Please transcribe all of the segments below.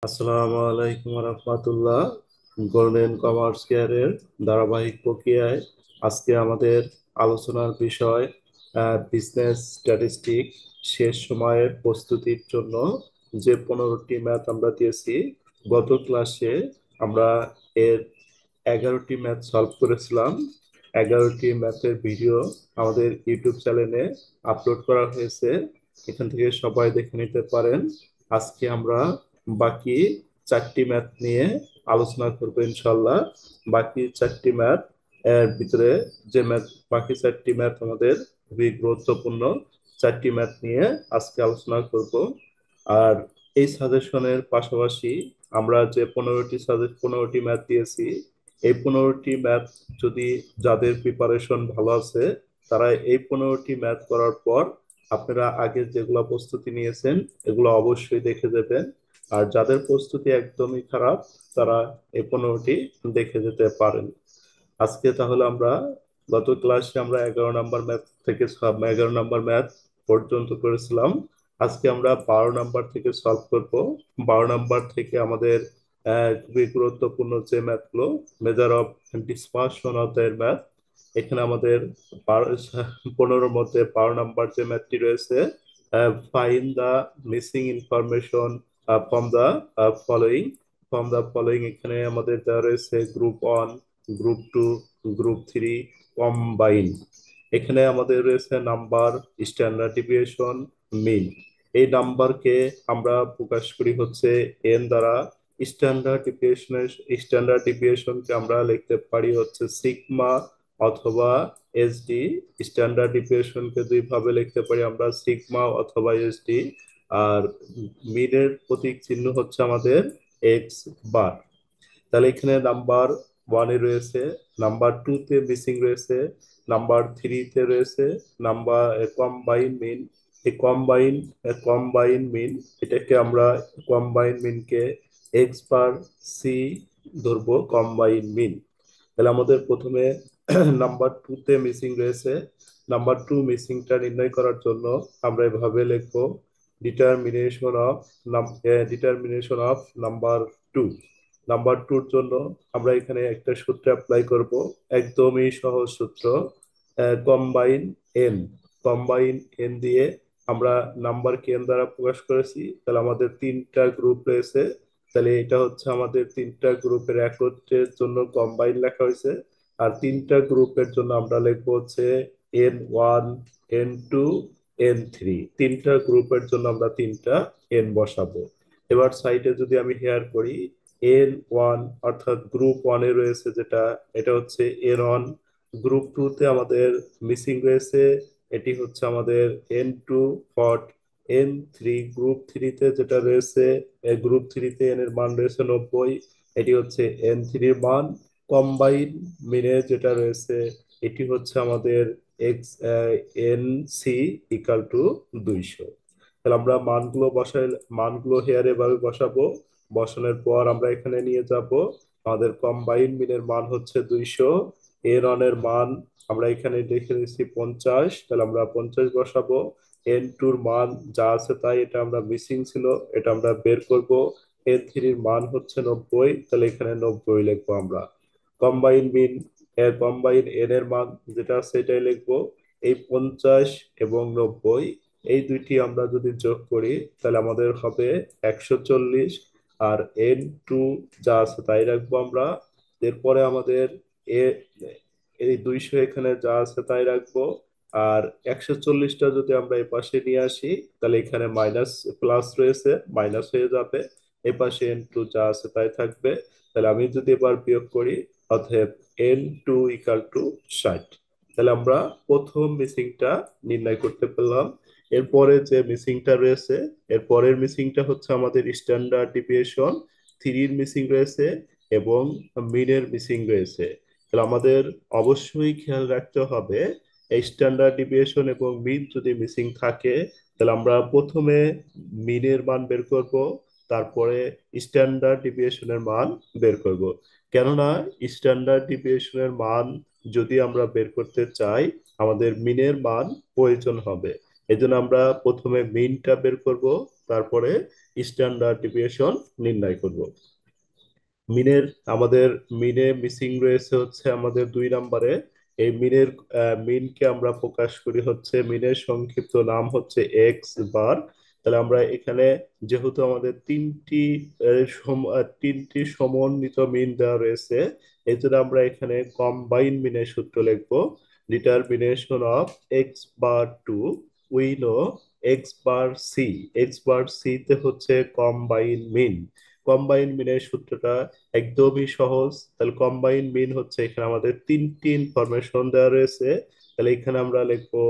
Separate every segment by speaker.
Speaker 1: আসসালামু আলাইকুম রহমতুল্লাহ। Golden commerce কেয়ারের ধারাবাহিক প্রক্রিয়ায় আজকে আমাদের আলোচনার বিষয় বিজনেস স্ট্যাটিস্টিক। শেষ সময়ের প্রস্তুতির জন্য যে 15টি ম্যাথ আমরা দিয়েছি, গত ক্লাসে আমরা এর 11টি ম্যাথ সলভ করেছিলাম। 11টি ম্যাথের ভিডিও আমাদের ইউটিউব চ্যানেলে আপলোড করা হয়েছে, এখান থেকে সবাই দেখে নিতে পারেন। আজকে আমরা বাকি 4টি ম্যাথ নিয়ে আলোচনা করবো ইনশাল্লাহ। বাকি 4টি ম্যাথ এর ভিতরে যে ম্যাথ, বাকি 4টি ম্যাথ আমাদের খুবই গুরুত্বপূর্ণ। 4টি ম্যাথ নিয়ে আজকে আলোচনা করব। আর এই সাজেশনের পাশাপাশি আমরা যে 15টি ম্যাথ দিয়েছি, এই 15টি ম্যাথ যদি যাদের প্রিপারেশন ভালো আছে, তারা এই 15টি ম্যাথ করার পর আপনারা আগে যেগুলো প্রস্তুতি নিয়েছেন এগুলো অবশ্যই দেখে দেবেন। আর যাদের প্রস্তুতি একদমই খারাপ, তারা এই 15টি দেখে যেতে পারেন। আজকে তাহলে আমরা গত ক্লাসে আমরা 11 নম্বর ম্যাথ থেকে 11 নম্বর ম্যাথ পর্যন্ত করেছিলাম। আজকে আমরা 12 নম্বর থেকে সলভ করব। 12 নম্বর থেকে আমাদের খুবই গুরুত্বপূর্ণ যে ম্যাথগুলো, measure of dispersion of the math. এখানে আমাদের 15-র মধ্যে 12 নম্বর যে ম্যাথটি রয়েছে, find the missing information from the following. এখানে আমাদের দেওয়া রয়েছে গ্রুপ 1, গ্রুপ 2, গ্রুপ 3 কম্বাইন। এখানে আমাদের রয়েছে নাম্বার, স্ট্যান্ডার্ড ডিভিয়েশন, মিন। এই নাম্বারকে আমরা প্রকাশ করি হচ্ছে এন দ্বারা। স্ট্যান্ডার্ড ডিভিয়েশনকে আমরা লিখতে পারি হচ্ছে সিগমা অথবা এসডি। স্ট্যান্ডার্ড ডিভিয়েশনকে দুই ভাবে লিখতে পারি আমরা, সিগমা অথবা এসডি। আর মিনের প্রতীক চিহ্ন হচ্ছে আমাদের এক্স বার। তাহলে এখানে নাম্বার 1-এ রয়েছে, নাম্বার 2-তে মিসিং রয়েছে, নাম্বার 3-তে রয়েছে নাম্বার কম্বাইন মিন। এই কম্বাইন মিন, এটাকে আমরা কম্বাইন মিনকে এক্স বার সি ধরবো কম্বাইন মিন। তাহলে আমাদের প্রথমে নাম্বার 2-তে মিসিং রয়েছে। নাম্বার 2 মিসিংটা নির্ণয় করার জন্য আমরা এভাবে লিখবো, determination of determination of number 2। Number 2-র জন্য আমরা এখানে একটা সূত্র অ্যাপ্লাই করব, একদমই সহজ সূত্র, কম্বাইন এন। কম্বাইন এন দিয়ে আমরা নাম্বারকে এন দ্বারা প্রকাশ করেছি। তাহলে আমাদের 3টা গ্রুপ রয়েছে, তাহলে এটা হচ্ছে আমাদের 3টা গ্রুপের একত্রের জন্য কম্বাইন লেখা হয়েছে। আর 3টা গ্রুপের জন্য আমরা লিখবো হচ্ছে N1, N2, N3। 3টা গ্রুপের জন্য আমরা 3টা এন বসাবো। এবার সাইডে যদি আমি হেয়ার করি, N1 অর্থাৎ গ্রুপ 1-এ রয়েছে যেটা, এটা হচ্ছে N1। গ্রুপ 2-তে আমাদের মিসিং রয়েছে, এটি হচ্ছে আমাদের N2 ফর। N3 গ্রুপ 3-তে যেটা রয়েছে, গ্রুপ 3-তে এন এর মান রয়েছে 90, এটি হচ্ছে N3-র মান। কম্বাইন মিনে যেটা রয়েছে, এটি হচ্ছে আমাদের x n c equal to 200। তাহলে আমরা মানগুলো হেয়ার এভাবে বসাবো। বসানোর পর আমরা এখানে নিয়ে যাব, আমাদের কম্বাইন মিনের মান হচ্ছে 200। এর অনের মান আমরা এখানে লিখে দিচ্ছি 50, তাহলে আমরা 50 বসাবো। N2-র মান যা আছে তাই, এটা আমরা মিসিং ছিল, এটা আমরা বের করব। N3-র মান হচ্ছে 90, তাহলে এখানে 90 লিখবো আমরা। কম্বাইন মিন কম্বাইন এন এর মান যেটা আছে সেটাই লিখবো। এই 50 এবং 90, এই দুইটি আমরা যদি যোগ করি তাহলে আমাদের হবে 140। আর N2 যা আছে তাই রাখবো আমরা। এরপরে আমাদের এ এই 200 এখানে যা আছে তাই রাখবো। আর 140টা যদি আমরা এই পাশে নিয়ে আসি, তাহলে এখানে মাইনাস প্লাস রয়েছে, মাইনাস হয়ে যাবে। এই পাশে N2 যা আছে তাই থাকবে। তাহলে আমি যদি এবার বিয়োগ করি, অতএব N2 ইকাল টু 60। তাহলে আমরা প্রথম মিসিংটা নির্ণয় করতে পারলাম। এরপরে যে মিসিংটা রয়েছে, এর পরের মিসিংটা হচ্ছে আমাদের স্ট্যান্ডার্ড ডিভিয়েশন 3-র মিসিং রয়েছে এবং মিনের মিসিং রয়েছে। তাহলে আমাদের অবশ্যই খেয়াল রাখতে হবে, এই স্ট্যান্ডার্ড ডিভিয়েশন এবং মিন যদি মিসিং থাকে, তাহলে আমরা প্রথমে মিনের মান বের করব, তারপরে স্ট্যান্ডার্ড ডিভিয়েশনের মান বের করব। কেননা স্ট্যান্ডার্ড ডিভিয়েশনের মান যদি আমরা বের করতে চাই, আমাদের মিনের মান প্রয়োজন হবে। এই জন্য আমরা প্রথমে মিনটা বের করব, তারপরে স্ট্যান্ডার্ড ডিভিয়েশন নির্ণয় করব। মিনের আমাদের মিনে মিসিং রয়েছে হচ্ছে আমাদের 2 নম্বরে। এই মিনের মিনকে আমরা প্রকাশ করি হচ্ছে, মিনের সংক্ষিপ্ত নাম হচ্ছে এক্স বার। তাহলে আমরা এখানে যেহেতু আমাদের তিনটি সমন্বিত মিন দেওয়া রয়েছে, এই জন্য আমরা এখানে কম্বাইন মিনের সূত্র লিখবো। Determination of x bar two, we know x bar c, x bar c তে হচ্ছে কম্বাইন মিন। কম্বাইন মিনের সূত্রটা একদমই সহজ। তাহলে কম্বাইন মিন হচ্ছে, এখানে আমাদের তিনটি ইনফরমেশন দেওয়া রয়েছে। তাহলে এখানে আমরা লিখবো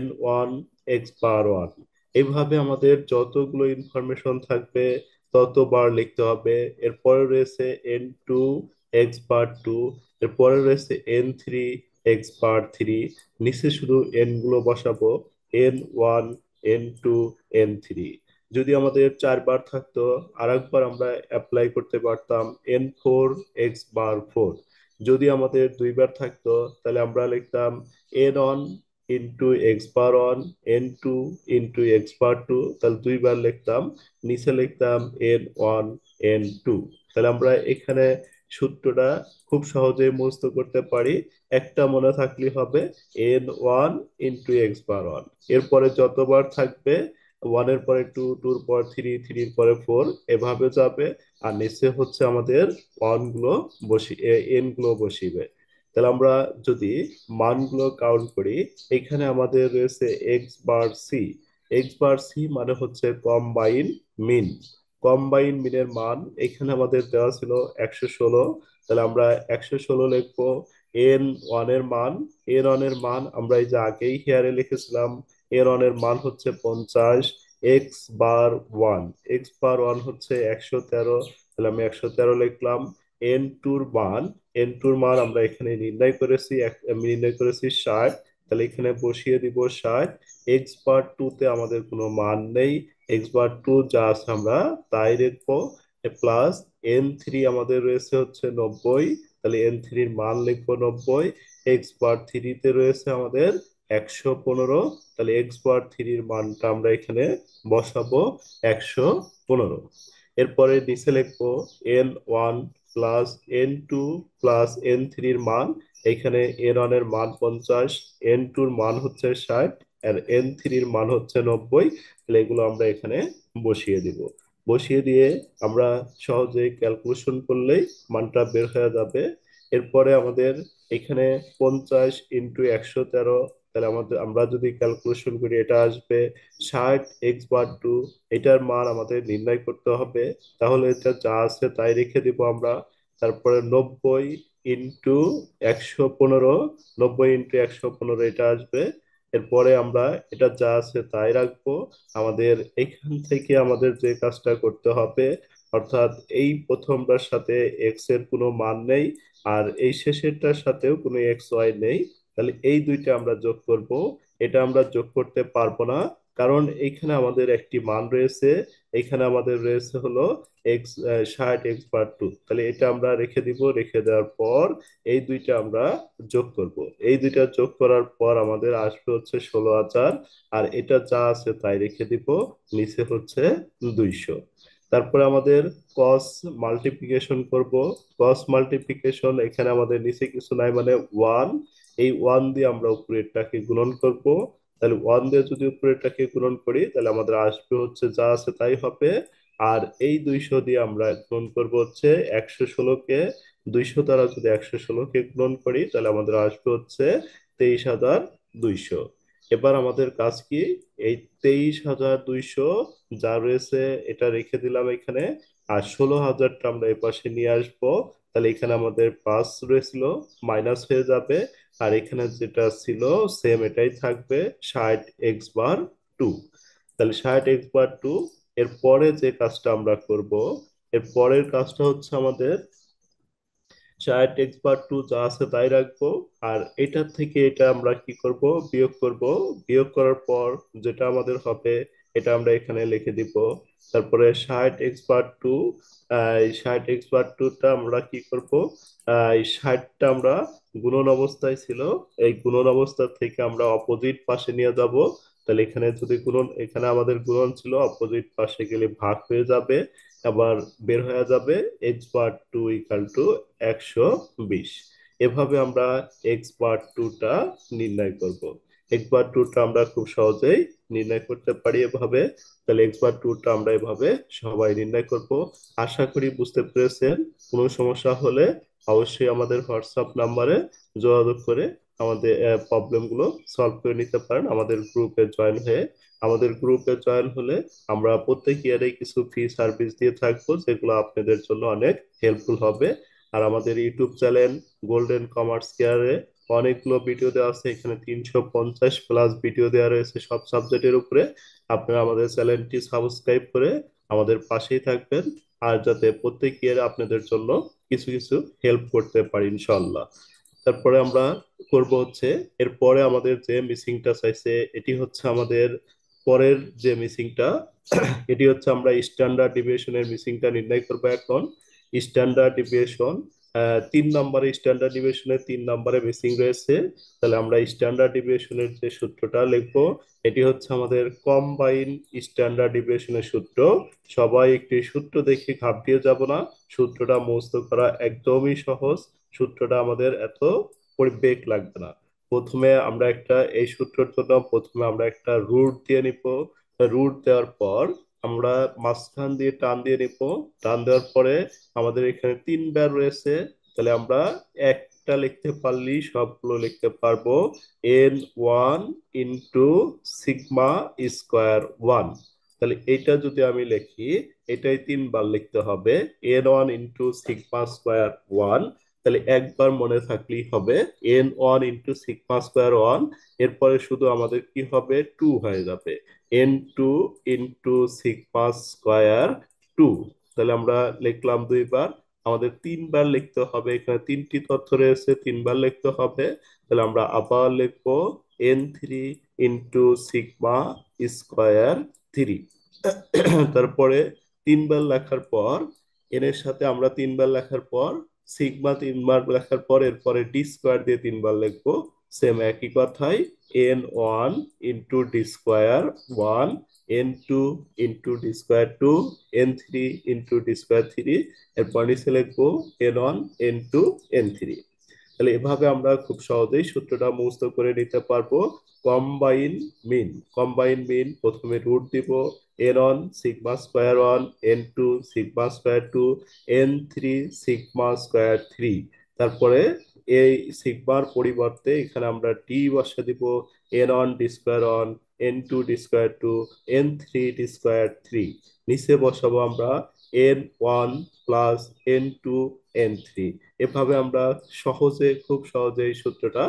Speaker 1: N1 এক্স বার ওয়ান। এইভাবে আমাদের যতগুলো ইনফরমেশন থাকবে ততবার লিখতে হবে। এরপরে রয়েছে N2 এক্স বার টু, এরপরে রয়েছে N3 এক্স বার থ্রি। নিচে শুধু এন গুলো বসাবো, N1 N2 N3। যদি আমাদের 4 বার থাকতো, আরেকবার আমরা অ্যাপ্লাই করতে পারতাম N4 এক্স বার 4। যদি আমাদের 2 বার থাকতো, তাহলে আমরা লিখতাম N1 into x bar one, N2 into x bar two, তাহলে 2 বার লিখতাম। নিচে লিখতাম N1 N2। তাহলে আমরা এখানে সূত্রটা খুব সহজেই মুখস্থ করতে পারি। একটা মনে থাকলে হবে, N1 into x bar one. এরপরে যতবার থাকবে, ওয়ানের পরে টু, টুর পর থ্রি, থ্রির পরে ফোর, এভাবে যাবে। আর নিচে হচ্ছে আমাদের ওয়ান গুলো এন গুলো বসিবে। তাহলে আমরা যদি মানগুলো কাউন্ট করি, এখানে আমাদের রয়েছে x bar c. X bar c মানে হচ্ছে কম্বাইন মিন। কম্বাইন মিনের মান এখানে আমাদের দেওয়া ছিল 116। তাহলে আমরা 116 লিখবো। N1 এর মান, N1 এর মান আমরা এই যে আগেই হেয়ারে লিখেছিলাম, N1 এর মান হচ্ছে 50। X bar one, x bar one হচ্ছে 113। তাহলে আমি 113 লিখলাম। এন টুর মান আমরা এখানে নির্ণয় করেছি 60। তাহলে এখানে বসিয়ে দিব 60। এক্স বার টু তে আমাদের কোনো মান নেই, এক্স বার টু যা আছে আমরা তাই লিখবো। প্লাস N3 আমাদের রয়েছে হচ্ছে 90। তাহলে N3 এর মান লিখবো 90। এক্স বার থ্রিতে রয়েছে আমাদের 115। তাহলে এক্স বার থ্রির মানটা আমরা এখানে বসাবো 115। এরপরে নিচে লিখবো N1 plus N2 plus N3 এর মান। এখানে N1 এর মান 50, N2 এর মান হচ্ছে 60, আর N3 এর মান হচ্ছে 90। তাহলে এগুলো আমরা এখানে বসিয়ে দিব। বসিয়ে দিয়ে আমরা সহজে ক্যালকুলেশন করলেই মানটা বের হয়ে যাবে। এরপরে আমাদের এখানে 50 ইন্টু 113। তাহলে আমরা যদি ক্যালকুলেশন করি, এটা আসবে 60 এক্স বার 2। এটার মান আমাদের নির্ণয় করতে হবে। তাহলে এটা যা আছে তাই রেখে দিব আমরা। তারপরে 90 ইন্টু 115, 90 ইন্টু 115 এটা আসবে। এরপরে আমরা এটা যা আছে তাই রাখবো। আমাদের এখান থেকে আমাদের যে কাজটা করতে হবে, অর্থাৎ এই প্রথমটার সাথে এক্স এর কোনো মান নেই, আর এই শেষেরটার সাথেও কোনো এক্স ওয়াই নেই। তাহলে এই দুইটা আমরা যোগ করব। এটা আমরা যোগ করতে পারবো না, কারণ এইখানে আমাদের একটি মান রয়েছে। এখানে আমাদের রয়েছে হলো এক্স 60 এক্স বার 2। তাহলে এটা আমরা রেখে দিব। রেখে দেওয়ার পর এই দুইটা আমরা যোগ করব। এই দুইটা যোগ করার পর আমাদের আসবে হচ্ছে 16,000। আর এটা যা আছে তাই রেখে দিব। নিচে হচ্ছে 200। তারপরে আমাদের কস মাল্টিপ্লিকেশন করব। কস মাল্টিপ্লিকেশন, এখানে আমাদের নিচে কিছু নাই মানে ওয়ান। এই ওয়ান দিয়ে আমরা উপরেরটাকে গুণন করব। তাহলে ওয়ান দিয়ে যদি উপরেরটাকে গুণন করি, তাহলে আমাদের আসবে হচ্ছে যা আছে তাই হবে। আর এই 200 দিয়ে আমরা গুণন করব হচ্ছে 116 কে। 200 দ্বারা যদি 116 কে গুণন করি, তাহলে আমাদের আসবে হচ্ছে 23,200। এবার আমাদের কাজ কি, এই 23,200 যা রয়েছে এটা রেখে দিলাম এখানে। আর 16,000টা আমরা এই পাশে নিয়ে আসবো। তাহলে এখানে আমাদের প্লাস রয়েছিল, মাইনাস হয়ে যাবে। আর এখানে যেটা ছিল সেম এটাই থাকবে, 60 এক্স বার 2। তাহলে 60 এক্স বার 2। এর পরে যে কাজটা আমরা করব, এর পরের কাজটা হচ্ছে আমাদের 60 এক্স বার 2 যা আছে তাই রাখবো। আর এটার থেকে এটা আমরা কি করব, বিয়োগ করব। বিয়োগ করার পর যেটা আমাদের হবে, এটা আমরা এখানে লিখে দিব। তারপরে 60 এক্স বার 2, 60 এক্স বার 2টা আমরা কি করব, এই 60টা আমরা গুণন অবস্থায় ছিল, এই গুণন অবস্থা থেকে আমরা অপোজিট পাশে নিয়ে যাব। তাহলে এখানে যদি গুণন, এখানে আমাদের গুণন ছিল, অপোজিট পাশে গেলে ভাগ হয়ে যাবে, আবার বের হয়ে যাবে x bar two equal to 120। এভাবে আমরা এক্স বার টুটা নির্ণয় করব। এক্স বার টুটা আমরা খুব সহজেই নির্ণয় করতে পারি এভাবে। তাহলে এক্স বার টুটা আমরা এভাবে সবাই নির্ণয় করব। আশা করি বুঝতে পেরেছেন। কোনো সমস্যা হলে অবশ্যই আমাদের হোয়াটসঅ্যাপ নাম্বারে যোগাযোগ করে আমাদের প্রবলেমগুলো সলভ করে নিতে পারেন আমাদের গ্রুপে জয়েন হয়ে। আমাদের গ্রুপে জয়েন হলে আমরা প্রত্যেক ইয়ারে কিছু ফ্রি সার্ভিস দিয়ে থাকবো, যেগুলো আপনাদের জন্য অনেক হেল্পফুল হবে। আর আমাদের ইউটিউব চ্যানেল গোল্ডেন কমার্স কেয়ারে অনেকগুলো ভিডিও দেওয়া আছে, এখানে 350+ ভিডিও দেওয়া রয়েছে সব সাবজেক্টের উপরে। আপনারা আমাদের চ্যানেলটি সাবস্ক্রাইব করে আমাদের পাশেই থাকবেন, আর যাতে প্রত্যেক ইয়ারে আপনাদের জন্য কিছু কিছু হেল্প করতে পারি ইনশাল্লাহ। তারপরে আমরা করব হচ্ছে, এরপরে আমাদের যে মিসিংটা চাইছে, এটি হচ্ছে আমাদের পরের যে মিসিংটা, এটি হচ্ছে আমরা স্ট্যান্ডার্ড ডিভিয়েশনের মিসিংটা নির্ণয় করব এখন। স্ট্যান্ডার্ড ডিভিয়েশন 3 নম্বরে, স্ট্যান্ডার্ড ডিভিয়েশনের 3 নম্বরে মিসিং রয়েছে। তাহলে আমরা স্ট্যান্ডার্ড ডিভিয়েশনের যে সূত্রটা লিখবো, এটি হচ্ছে আমাদের কম্বাইন স্ট্যান্ডার্ড ডিভিয়েশনের সূত্র। সবাই একটি সূত্র দেখে ঘাবড়িয়ে যাব না, সূত্রটা মুখস্থ করা একদমই সহজ। সূত্রটা আমাদের এত পরিবেগ লাগবে না। প্রথমে আমরা একটা, এই সূত্রের জন্য প্রথমে আমরা একটা রুট দিয়ে নিব। রুট দেওয়ার পর আমরা মাঝখান দিয়ে টান দিয়ে নিব। টান দেওয়ার পরে আমাদের এখানে 3 বার রয়েছে, তাহলে আমরা একটা লিখতে পারলেই সবগুলো লিখতে পারবো। n1 into sigma square 1। তাহলে এটা যদি আমি লিখি, এটাই 3 বার লিখতে হবে, n1 ইন্টু সিগমা স্কোয়ার 1। তাহলে একবার মনে থাকলেই হবে n1 ইন্টু সিগমা স্কোয়ার 1। এরপরে শুধু আমাদের কি হবে, 2 হয়ে যাবে, n2 ইন্টু সিগমা স্কোয়ার 2। তাহলে আমরা লিখলাম 2 বার, আমাদের 3 বার লিখতে হবে, এখানে 3টি তথ্য রয়েছে, 3 বার লিখতে হবে। তাহলে আমরা আবার লিখবো n3 ইন্টু সিগমা স্কোয়ার 3। তারপরে 3 বার লেখার পর, এন এর সাথে আমরা 3 বার লেখার পর সিগমা 3 বার লেখার পর এরপরে ডি স্কোয়ার দিয়ে 3 বার লিখবো। সেম একই কথাই, n1 into D square 1, n2 into D square 2, n3 into D square 3। এরপর নিচে লিখবো n1 ইন্টু n3। তাহলে এভাবে আমরা খুব সহজেই সূত্রটা মুখস্থ করে নিতে পারবো। কম্বাইন মিন, কম্বাইন মিন প্রথমে রুট দিব, n1 sigma square 1, n2 sigma square 2, n3 sigma square 3। তারপরে এই সিগমার পরিবর্তে এখানে আমরা ডি বসে দিব, n1 D square 1, n2 D square 2, n3 D square 3। নিচে বসাবো আমরা n1 প্লাস n2 n3। এভাবে আমরা সহজে, খুব সহজে এই সূত্রটা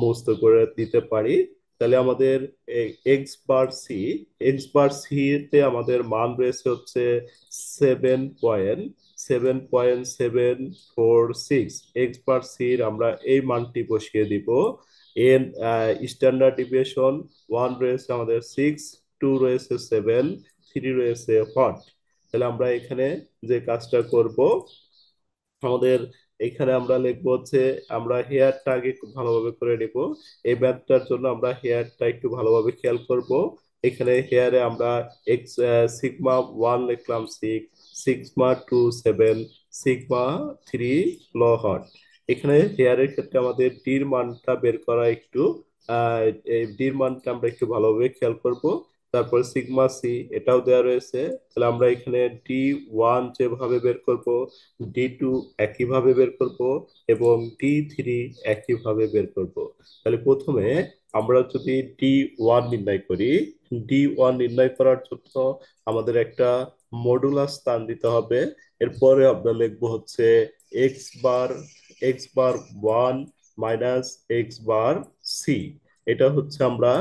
Speaker 1: মুখস্থ করে দিতে পারি। তাহলে আমাদের x bar c, x bar c তে আমাদের মান রয়েছে হচ্ছে 7.7.746। এক্স বার সির আমরা এই মানটি বসিয়ে দিব। এন স্ট্যান্ডার্ড ডিভিয়েশন 1 রয়েছে আমাদের 6, 2 রয়েছে 7, 3 রয়েছে 1। তাহলে আমরা এখানে যে কাজটা করব, আমাদের এখানে আমরা লিখবো হচ্ছে, আমরা হেয়ারটা আগে একটু ভালোভাবে করে নিব। এই ম্যাথটার জন্য আমরা হেয়ারটা একটু ভালোভাবে খেয়াল করব। এখানে হেয়ারে আমরা এক্স সিগমা 1 লিখলাম 6, সিগমা 2 7, সিগমা 3 লহট। এখানে হেয়ারের ক্ষেত্রে আমাদের ডির মানটা বের করা একটু, আহ এই ডির মানটা আমরা একটু ভালোভাবে খেয়াল করব। তারপর সিগমা সি এটাও দেওয়া রয়েছে, তাহলে আমরা এখানে D1 যেভাবে বের করব, D2 একইভাবে বের করব, এবং D3 একইভাবে বের করব। তাহলে প্রথমে আমরা যদি D1 নির্ণয় করি, D1 নির্ণয় করার জন্য আমাদের একটা মডুলাস স্থান দিতে হবে। এরপরে আমরা লিখবো হচ্ছে এক্স বার, এক্স বার 1 মাইনাস এক্স বার সি। এটা হচ্ছে আমরা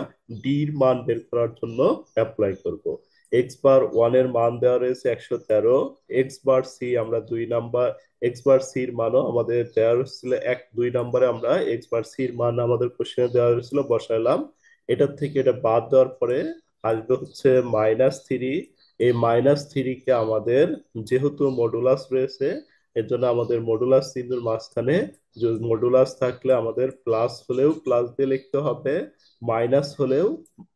Speaker 1: ডির মান বের করার জন্য অ্যাপ্লাই করব। এক্স বার 1 এর মান দেওয়া রয়েছে 113, এক্স বার সি আমরা 2 নাম্বার, এক্স বার সির মানও আমাদের দেওয়া হয়েছিল 2 নম্বরে, আমরা এক্স বার সির মান আমাদের কোশ্চেনে দেওয়া হয়েছিল বসাইলাম। এটার থেকে এটা বাদ দেওয়ার পরে আসবে হচ্ছে -3। এই -3 কে আমাদের, যেহেতু মডুলাস রয়েছে, এর জন্য আমাদের মডুলাস চিহ্নের মাঝখানে মডুলাস থাকলে আমাদের প্লাস হলেও প্লাস দিয়ে লিখতে হবে, মাইনাস হলেও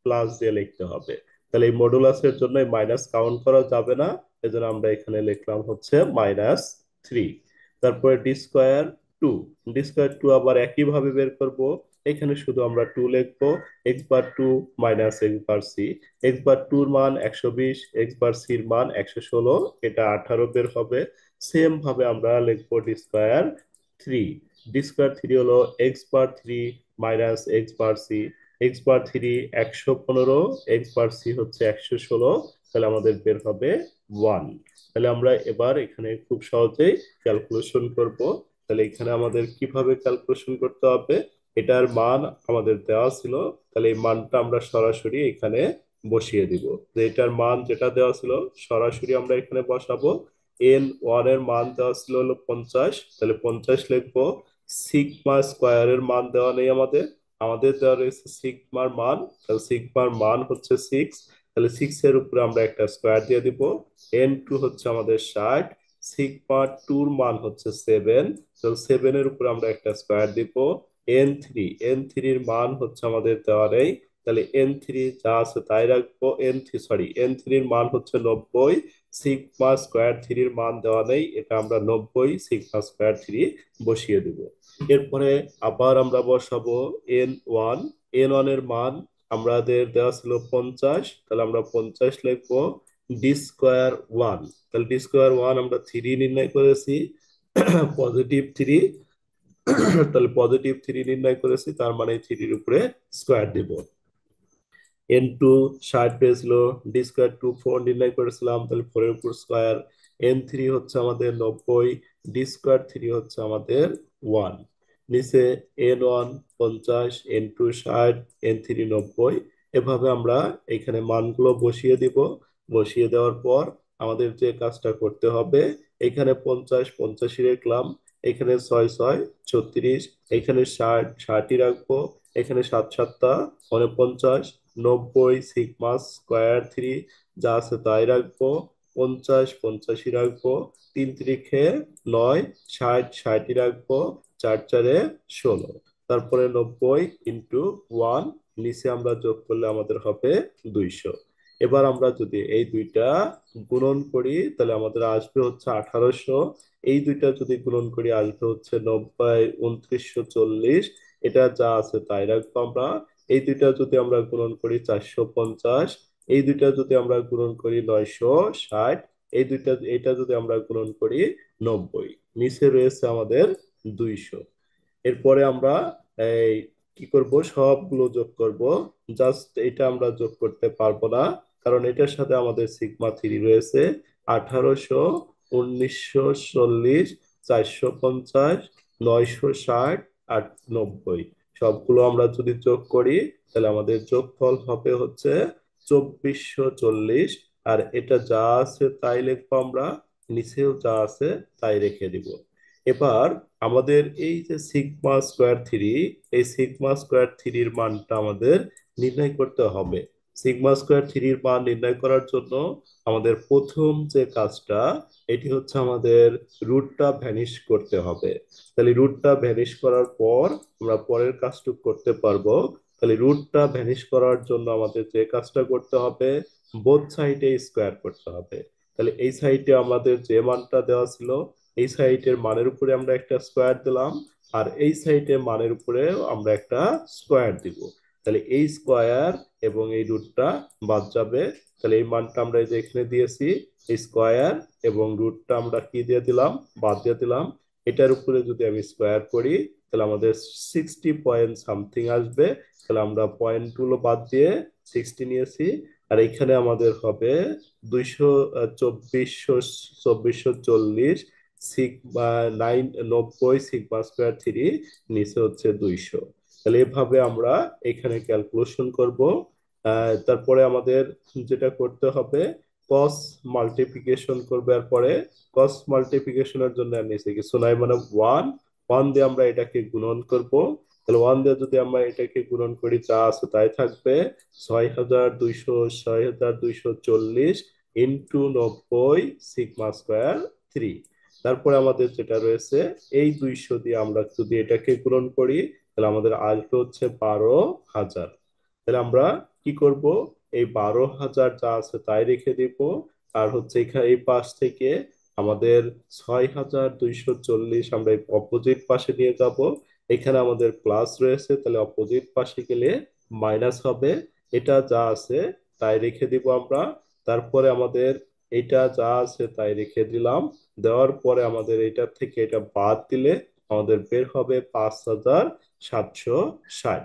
Speaker 1: প্লাস দিয়ে লিখতে হবে। তাহলে এই মডুলাসের জন্য মাইনাস কাউন্ট করা যাবে না, এজন্য আমরা এখানে লিখলাম হচ্ছে -3। তারপরে d square two, d square two আবার একই ভাবে বের করব। এখানে শুধু আমরা টু লিখবো, x bar two minus x bar c. X bar টুর মান 120, এক্স বার সির মান 116, এটা 18 বের হবে। সেম ভাবে আমরা লিখবো d square three. D square three হলো x bar three minus x bar c. X bar three 115, x bar c হচ্ছে 116, তাহলে আমাদের বের হবে 1। তাহলে আমরা এবার এখানে খুব সহজেই ক্যালকুলেশন করব। তাহলে এখানে আমাদের কিভাবে ক্যালকুলেশন করতে হবে, এটার মান আমাদের দেওয়া ছিল, তাহলে এই মানটা আমরা সরাসরি এখানে বসিয়ে দিব। যে এটার মান যেটা দেওয়া ছিল সরাসরি আমরা এখানে বসাবো। এন ওয়ান এর মান দেওয়া ছিল হলো 50, তাহলে 50 লিখবো। সিগমা স্কোয়ারের মান দেওয়া নেই আমাদের, আমাদের দেওয়া রয়েছে সিগমার মান, তাহলে সিগমার মান হচ্ছে 6, তাহলে 6 এর উপরে আমরা একটা স্কোয়ার দিয়ে দিব। এন টু হচ্ছে আমাদের 60, সিগমা টুর মান হচ্ছে 7, তাহলে 7 এর উপরে আমরা একটা স্কোয়ার দিব। এন থ্রি, এন থ্রির মান হচ্ছে আমাদের দেওয়া নেই, তাহলে এন থ্রি যা আছে তাই রাখবো। এন থ্রির মান হচ্ছে 90, সিগমা স্কোয়ার থ্রির মান দেওয়া নেই, এটা আমরা 90 সিগমা স্কোয়ার থ্রি বসিয়ে দিব। এরপরে আবার আমরা বসাবো এন ওয়ান। এন ওয়ান এর মান আমাদের দেওয়া ছিল 50, তাহলে আমরা 50 লিখবো। ডি স্কোয়ার ওয়ান, তাহলে ডি স্কোয়ার ওয়ান আমরা থ্রি নির্ণয় করেছি, পজিটিভ থ্রি, তাহলে পজিটিভ থ্রি নির্ণয় করেছি, তার মানে থ্রির উপরে স্কোয়ার দিব। এন টু 60 পেয়েছিল, ডি স্কোয়ার টু 4 নির্ণয় করেছিলাম, তাহলে 4 এর উপর স্কোয়ার। এন থ্রি হচ্ছে আমাদের 90, ডি স্কোয়ার থ্রি হচ্ছে আমাদের 1। নিচে n one 50, n two 60, n three 90, এভাবে আমরা এখানে মানগুলো বসিয়ে দিব। বসিয়ে দেওয়ার পর আমাদের যে কাজটা করতে হবে, এখানে 50 85 রাখলাম, এখানে 6 6 36, এখানে 60 60ই রাখবো, এখানে 7 7 49, 90 সিগমা স্কোয়ার থ্রি যা আছে তাই রাখবো। 50 85ই রাখবো, 3 3 9, 60 60ই রাখবো, 4 4 16, তারপরে 90 ইন্টু 1, নিচে আমরা যোগ করলে আমাদের হবে 200। এবার আমরা যদি এই দুইটা গুণন করি তাহলে আমাদের আসবে হচ্ছে 1800, এই দুইটা যদি গুণন করি আসবে হচ্ছে 90 2940, এটা যা আছে তাই রাখবো আমরা। এই দুইটা যদি আমরা গুণন করি 450, এই দুইটা যদি আমরা গুণন করি 960, এই দুইটা এটা যদি আমরা গুণন করি 90, নিচে রয়েছে আমাদের 200। এরপরে আমরা এই কি করব, সবগুলো যোগ করব। জাস্ট এটা আমরা যোগ করতে পারবো না, কারণ এটার সাথে আমাদের সিগমা থ্রি রয়েছে। 1800, 1940, 450, 960 আর 90, সবগুলো আমরা যদি যোগ করি তাহলে আমাদের যোগফল হবে হচ্ছে 2440। আর এটা যা আছে তাই লিখবো আমরা, নিচেও যা আছে তাই রেখে দিব। এবার আমাদের এই যে সিগমা স্কোয়ার থ্রি, এই সিগমা স্কোয়ার থ্রির মানটা আমাদের নির্ণয় করতে হবে। সিগমা স্কোয়ার থ্রির মান নির্ণয় করার জন্য আমাদের প্রথম যে কাজটা, এটি হচ্ছে আমাদের রুটটা ভ্যানিশ করতে হবে। তাহলে রুটটা ভ্যানিশ করার পর আমরা পরের কাজটুকু করতে পারবো। তাহলে রুটটা ভ্যানিশ করার জন্য আমাদের যে কাজটা করতে হবে, বোথ সাইডে স্কোয়ার করতে হবে। তাহলে এই সাইডে আমাদের যে মানটা দেওয়া ছিল, এই সাইডের মানের উপরে আমরা একটা স্কোয়ার দিলাম, আর এই সাইডের মানের উপরে আমরা একটা স্কোয়ার দিব। তাহলে এই স্কোয়ার এবং এই রুটটা বাদ যাবে। তাহলে এই মানটা আমরা এই যে এখানে দিয়েছি, এই স্কোয়ার এবং রুটটা আমরা কি দিয়ে দিলাম, বাদ দিয়ে দিলাম। এটার উপরে যদি আমি স্কোয়ার করি তাহলে আমাদের 60 পয়েন্ট সামথিং আসবে। তাহলে আমরা পয়েন্ট গুলো বাদ দিয়ে 60 নিয়েছি। আর এখানে আমাদের হবে 2440 সিগমা 90 সিগমা স্কোয়ার থ্রি, নিচে হচ্ছে 200। তাহলে এভাবে আমরা এখানে ক্যালকুলেশন করব। তারপরে আমাদের যেটা করতে হবে, কস মাল্টিপ্লিকেশন করবে। আর পরে কস মাল্টিপ্লিকেশনের জন্য আর নিচে কিছু নাই, মানে ওয়ান, ওয়ান দিয়ে আমরা এটাকে গুণন করব। তাহলে ওয়ান দিয়ে যদি আমরা এটাকে গুণন করি যা আছে তাই থাকবে। 6240 ইন্টু 90 সিগমা স্কোয়ার থ্রি। তারপরে আমাদের যেটা রয়েছে এই 200 দিয়ে আমরা যদি এটাকে পূরণ করি, তাহলে আমাদের আসবে হচ্ছে 12,000। তাহলে আমরা কি করব, এই 12,000 যা আছে তাই রেখে দিব। আর হচ্ছে এখানে এই পাশ থেকে আমাদের 6,240 আমরা অপোজিট পাশে নিয়ে যাব। এখানে আমাদের প্লাস রয়েছে, তাহলে অপোজিট পাশে গেলে মাইনাস হবে। এটা যা আছে তাই রেখে দিব আমরা। তারপরে আমাদের এটা যা আছে তাই রেখে দিলাম। দেওয়ার পরে আমাদের এটা থেকে এটা বাদ দিলে আমাদের বের হবে 5,760।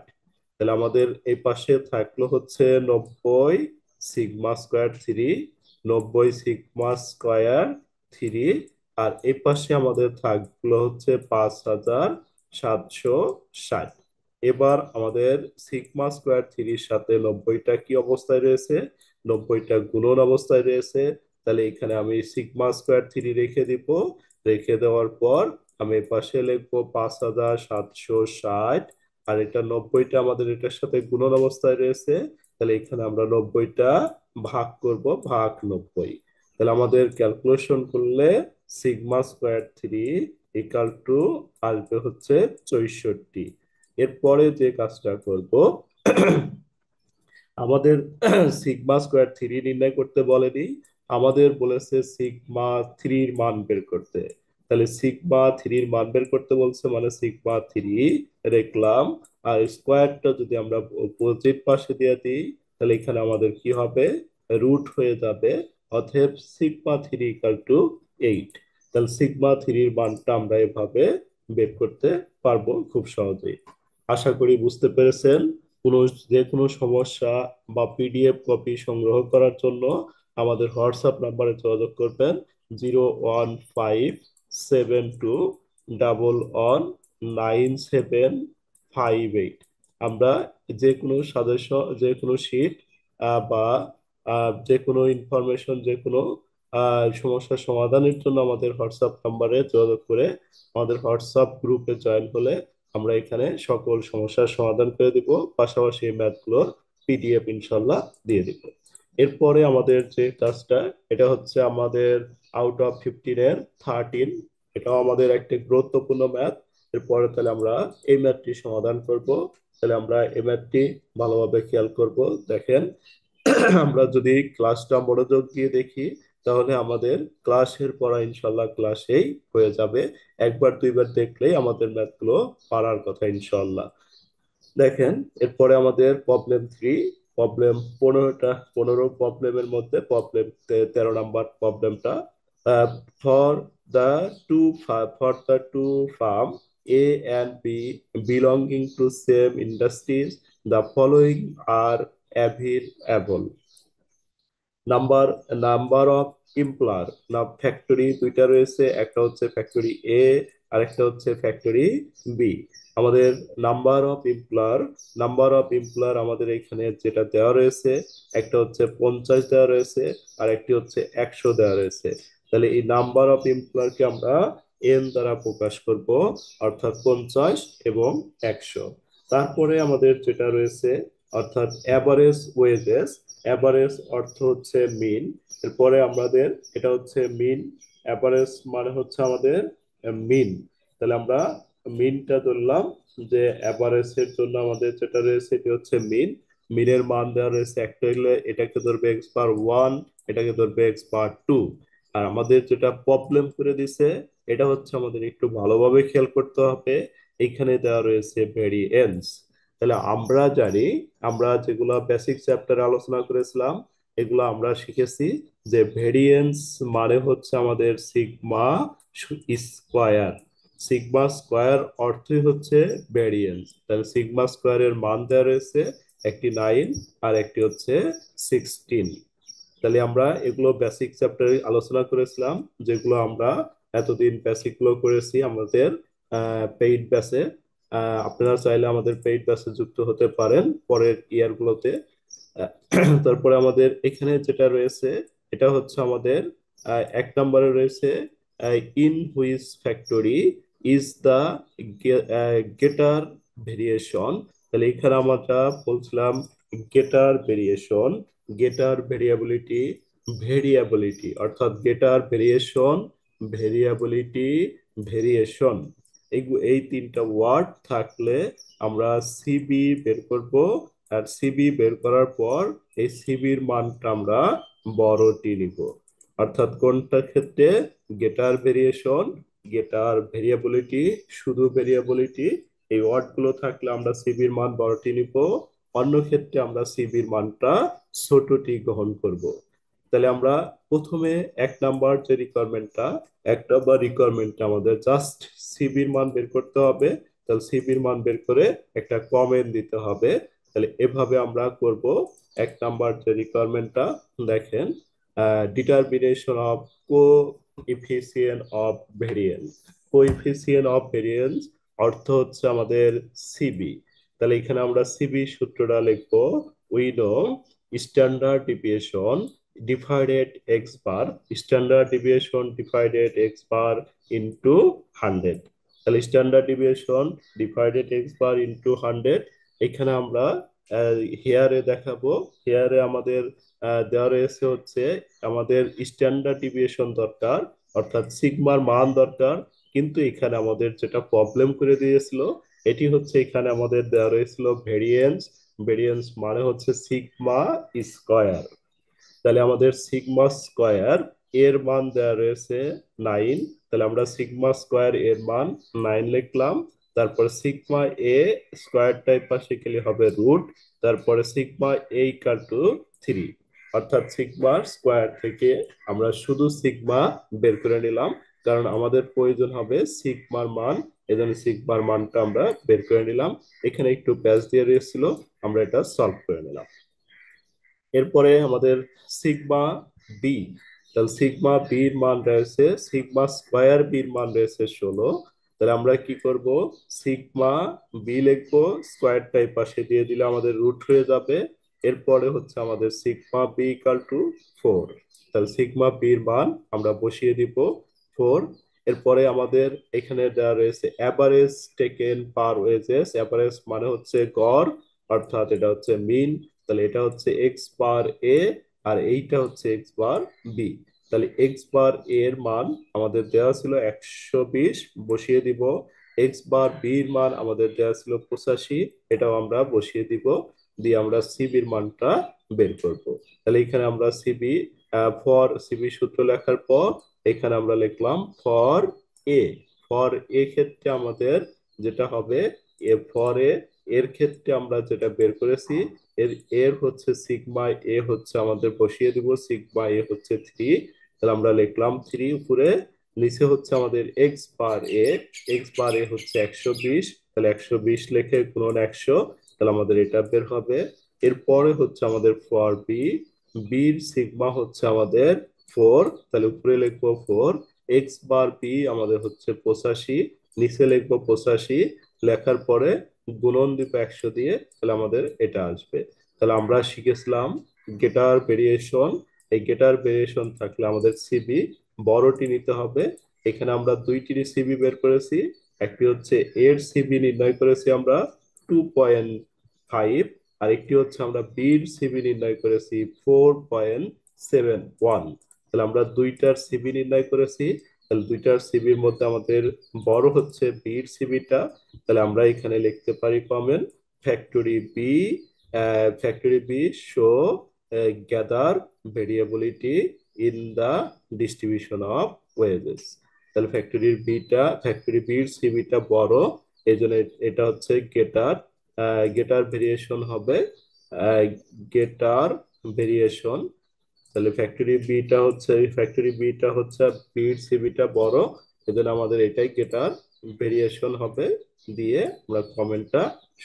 Speaker 1: তাহলে আমাদের এই পাশে থাকলো হচ্ছে 90 সিগমা স্কোয়ার 3, 90 সিগমা স্কোয়ার 3। আর এই পাশে আমাদের থাকলো হচ্ছে 5,760। এবার আমাদের সিগমা স্কোয়ার 3-র সাথে 90টা কি অবস্থায় রয়েছে, 90টা গুণন অবস্থায় রয়েছে। তাহলে এখানে আমি সিগমা স্কোয়ার 3 রেখে দিব। রেখে দেওয়ার পর আমি পাশে লিখবো 5,760। আর এটা 90টা আমাদের এটার সাথে গুণন অবস্থায় রয়েছে। তাহলে এখানে আমরা 90টা ভাগ করব, ভাগ 90। তাহলে আমাদের ক্যালকুলেশন করলে সিগমা স্কোয়ার 3 ইকাল টু আসবে হচ্ছে 64। এরপরে যে কাজটা করব, আমাদের সিগমা স্কোয়ার 3 নির্ণয় করতে বলেনি, আমাদের বলেছে সিগমা 3 মান বের করতে। তাহলে সিগমা 3 মান বের করতে বলছে, মানে সিগমা 3 রাখলাম। আর স্কোয়ারটা যদি আমরা অপোজিট পাশে দিয়ে দিই, তাহলে এখানে আমাদের কি হবে, রুট হয়ে যাবে। অতএব সিগমা 3 ইকাল টু 8। তাহলে সিগমা 3 মানটা আমরা এভাবে বের করতে পারবো খুব সহজেই। আশা করি বুঝতে পেরেছেন। কোনো যে কোনো সমস্যা বা পিডিএফ কপি সংগ্রহ করার জন্য আমাদের হোয়াটসঅ্যাপ নাম্বারে যোগাযোগ করবেন, 01571 আমরা যে কোনো সাজেশন, যে কোনো শীট বা যে কোনো ইনফরমেশন, যে কোনো সমস্যার সমাধানের জন্য আমাদের হোয়াটসঅ্যাপ নাম্বারে যোগাযোগ করে আমাদের হোয়াটসঅ্যাপ গ্রুপে জয়েন হলে আমরা এখানে সকল সমস্যার সমাধান করে দিব, পাশাপাশি এই ম্যাথগুলোর পিডিএফ ইনশাল্লাহ দিয়ে দিব। এরপরে আমাদের যে কাজটা, এটা হচ্ছে আমাদের আউট অফ 15-এর 13। এটাও আমাদের একটা গুরুত্বপূর্ণ ম্যাথ। এরপরে তাহলে আমরা এই ম্যাথটি সমাধান করব। তাহলে আমরা এই ম্যাথটি ভালোভাবে খেয়াল করব। দেখেন, আমরা যদি ক্লাসটা মনোযোগ দিয়ে দেখি, তাহলে আমাদের ক্লাসের পড়া ইনশাল্লাহ ক্লাসেই হয়ে যাবে। একবার দুইবার দেখলেই আমাদের ম্যাথগুলো পারার কথা ইনশাল্লাহ। দেখেন, এরপরে আমাদের প্রবলেম 3, প্রবলেম 15 প্রবলেমের মধ্যে প্রবলেম 13 নাম্বার প্রবলেমটা। For the two firm A and B belonging to same industries, the following are available. Number number of employer, না ফ্যাক্টরি দুইটা রয়েছে, একটা হচ্ছে ফ্যাক্টরি এ আর একটা হচ্ছে ফ্যাক্টরি বি। আমাদের নাম্বার অফ এমপ্লয়ার আমাদের এখানে যেটা দেওয়া রয়েছে, একটা হচ্ছে 50 দেওয়া রয়েছে, আর একটি হচ্ছে 100 দেওয়া রয়েছে। তাহলে এই নাম্বার অফ এমপ্লয়ারকে আমরা এন দ্বারা প্রকাশ করব, অর্থাৎ 50 এবং 100। তারপরে আমাদের যেটা রয়েছে, অর্থাৎ অ্যাভারেজ ওয়েজেস। অ্যাভারেজ অর্থ হচ্ছে মিন। এরপরে আমাদের এটা হচ্ছে মিন, অ্যাভারেজ মানে হচ্ছে আমাদের মিন। তাহলে আমরা মিনটা ধরলাম, যে অ্যাভারেজ এর জন্য আমাদের যেটা রয়েছে এটি হচ্ছে মিন। মিনের মান দেওয়া রয়েছে একটা হলে এটাকে ধরবে x/1, এটাকে ধরবে x/2। আর আমাদের যেটা প্রবলেম করে দিছে, এটা হচ্ছে আমাদের একটু ভালোভাবে খেয়াল করতে হবে। এখানে দেওয়া রয়েছে ভেরিয়েন্স। তাহলে আমরা জানি, আমরা যেগুলো বেসিক চ্যাপ্টারে আলোচনা করেছিলাম, এগুলো আমরা শিখেছি যে ভেরিয়েন্স মানে হচ্ছে আমাদের স্কোয়ার। সিগমা স্কোয়ার অর্থই হচ্ছে ভেরিয়েন্স। তাহলে সিগমা স্কোয়ারের মান দেওয়া রয়েছে, একটি 9 আর একটি হচ্ছে 16। তাহলে আমরা এগুলো বেসিক চ্যাপ্টারে আলোচনা করেছিলাম, যেগুলো আমরা এতদিন বেসিক গুলো করেছি আমাদের পেইড ব্যাচে। আপনারা চাইলে আমাদের পেইড ব্যাচে যুক্ত হতে পারেন পরের ইয়ার গুলোতে। তারপরে আমাদের এখানে যেটা রয়েছে, এটা হচ্ছে আমাদের 1 নম্বরে রয়েছে, in which factory is the greater variation. তাহলে এখানে আমরা বলছিলাম গেটার ভেরিয়েশন, গেটার ভেরিয়েবিলিটি, অর্থাৎ গেটার ভেরিয়েশন ভেরিয়েবিলিটি, ভেরিয়েশন, এই তিনটা ওয়ার্ড থাকলে আমরা সিবি বের করব। আর সিবি বের করার পর এই সিবির মানটা আমরা বড় টি নিব। অর্থাৎ কোনটা ক্ষেত্রে? গেটার ভেরিয়েশন, গেটার ভেরিয়েবিলিটি, শুধু ভেরিয়েবিলিটি, এই ওয়ার্ডগুলো থাকলে আমরা সিবির মান বড় টি নিব। অন্য ক্ষেত্রে আমরা সিবির মানটা ছোট টি গ্রহণ করব। তাহলে আমরা প্রথমে এক নাম্বার যে রিকোয়ারমেন্টটা, এক নাম্বার রিকোয়ারমেন্টটা আমাদের জাস্ট সিবির মান বের করতে হবে। তাহলে সিবির মান বের করে একটা কমেন্ট দিতে হবে। তাহলে এভাবে আমরা করব। এক নাম্বার যে রিকোয়ারমেন্টটা দেখেন, determination of coefficient of variance. Coefficient of variance অর্থ হচ্ছে আমাদের সিবি। তাহলে এখানে আমরা সিবি সূত্রটা লিখবো। We know standard deviation divided x bar, standard deviation divided x bar into 100। তাহলে স্ট্যান্ডার্ড ডিভিয়েশন ডিভাইডেড x বার ইনটু 100। এখানে আমরা হেয়ারে দেখাবো। হেয়ারে আমাদের দেওয়া রয়েছে হচ্ছে আমাদের স্ট্যান্ডার্ড ডিভিয়েশন দরকার, অর্থাৎ সিগমার মান দরকার। কিন্তু এখানে আমাদের যেটা প্রবলেম করে দিয়েছিল, এটি হচ্ছে এখানে আমাদের দেওয়া রয়েছিল ভেরিয়েন্স। ভেরিয়েন্স মানে হচ্ছে সিগমা স্কয়ার। তাহলে আমাদের সিগমা স্কয়ার এর মান দেওয়া রয়েছে 9। তাহলে আমরা সিগমা স্কয়ার এর মান 9 লিখলাম। তারপরে সিগমা এ স্কয়ারটাই পাশে গেলে হবে রুট, তারপরে সিগমা এ ইকাল টু 3। অর্থাৎ সিগমার স্কয়ার থেকে আমরা শুধু সিগমা বের করে নিলাম, কারণ আমাদের প্রয়োজন হবে সিগমার মান। এজন্য সিগমার মানটা আমরা বের করে নিলাম। এখানে একটু প্যাচ দিয়ে রয়েছিল, আমরা এটা সলভ করে নিলাম। এরপরে আমাদের সিগমা বি। তাহলে সিগমা বির মান রয়েছে, সিগমা স্কয়ার বির মান রয়েছে 16। তাহলে আমরা কি করব? সিগমা বি লিখবো, স্কয়ারটাই পাশে দিয়ে দিলে আমাদের রুট হয়ে যাবে। এরপরে হচ্ছে আমাদের সিগমা বি ইকাল টু 4। তাহলে সিগমা বির মান আমরা বসিয়ে দিব 4। এরপরে আমাদের এখানে দেওয়া রয়েছে অ্যাভারেজ টেকেন পার ওয়েজেস। অ্যাভারেজ মানে হচ্ছে গড়, অর্থাৎ এটা হচ্ছে মিন। তাহলে এটা হচ্ছে এক্স বার এ, আর এইটা হচ্ছে এক্স বার বি। তাহলে এক্স বার এ এর মান আমাদের দেওয়া ছিল 120, বসিয়ে দিব। এক্স বার বি এর মান আমাদের দেওয়া ছিল 85, এটাও আমরা বসিয়ে দিব। দিয়ে আমরা সিবির মানটা বের করব। তাহলে এখানে আমরা সিবি, ফর সিবি সূত্র লেখার পর এখানে আমরা লিখলাম ফর এ। ফর এ ক্ষেত্রে আমাদের যেটা হবে, এ ফর এ এর ক্ষেত্রে আমরা যেটা বের করেছি, এর এর হচ্ছে সিগমা এ হচ্ছে আমাদের বসিয়ে দিব, সিগমা এ হচ্ছে 3। তাহলে আমরা লিখলাম 3 উপরে, নিচে হচ্ছে আমাদের এক্স বার এ। এক্স বার এ হচ্ছে 120, তাহলে 120 লিখে গুণন 100, তাহলে আমাদের এটা বের হবে। এরপরে হচ্ছে আমাদের ফর বি। বির সিগমা হচ্ছে আমাদের 4, তাহলে উপরে লিখবো 4। এক্স বার বি আমাদের হচ্ছে 85, নিচে লিখবো 85, লেখার পরে গুণন দিব 100 দিয়ে, তাহলে আমাদের এটা আসবে। তাহলে আমরা শিখেছিলাম গেটার ভেরিয়েশন। এই গেটার ভেরিয়েশন থাকলে আমাদের সিবি বড়টি নিতে হবে। এখানে আমরা দুইটি সিবি বের করেছি। একটি হচ্ছে এর সিবি নির্ণয় করেছি আমরা 2.5, আর একটি হচ্ছে আমরা বির সিবি নির্ণয় করেছি 4.71। তাহলে আমরা দুইটার সিবি নির্ণয় করেছি। তাহলে দুইটার সিবির মধ্যে আমাদের বড় হচ্ছে বির সিবিটা। তাহলে আমরা এখানে লিখতে পারি common factory b, factory b show greater variability in the distribution of wages. তাহলে ফ্যাক্টরি বির সিবিটা বড়, এই জন্য এটা হচ্ছে গেটার। গেটার ভেরিয়েশন হবে গেটার ভেরিয়েশন। তাহলে ফ্যাক্টরি বিটা হচ্ছে বির সিবিটা বড়, এজন্য আমাদের এটাই গেটার ভেরিয়েশন হবে। দিয়ে আমরা কমেন্টটা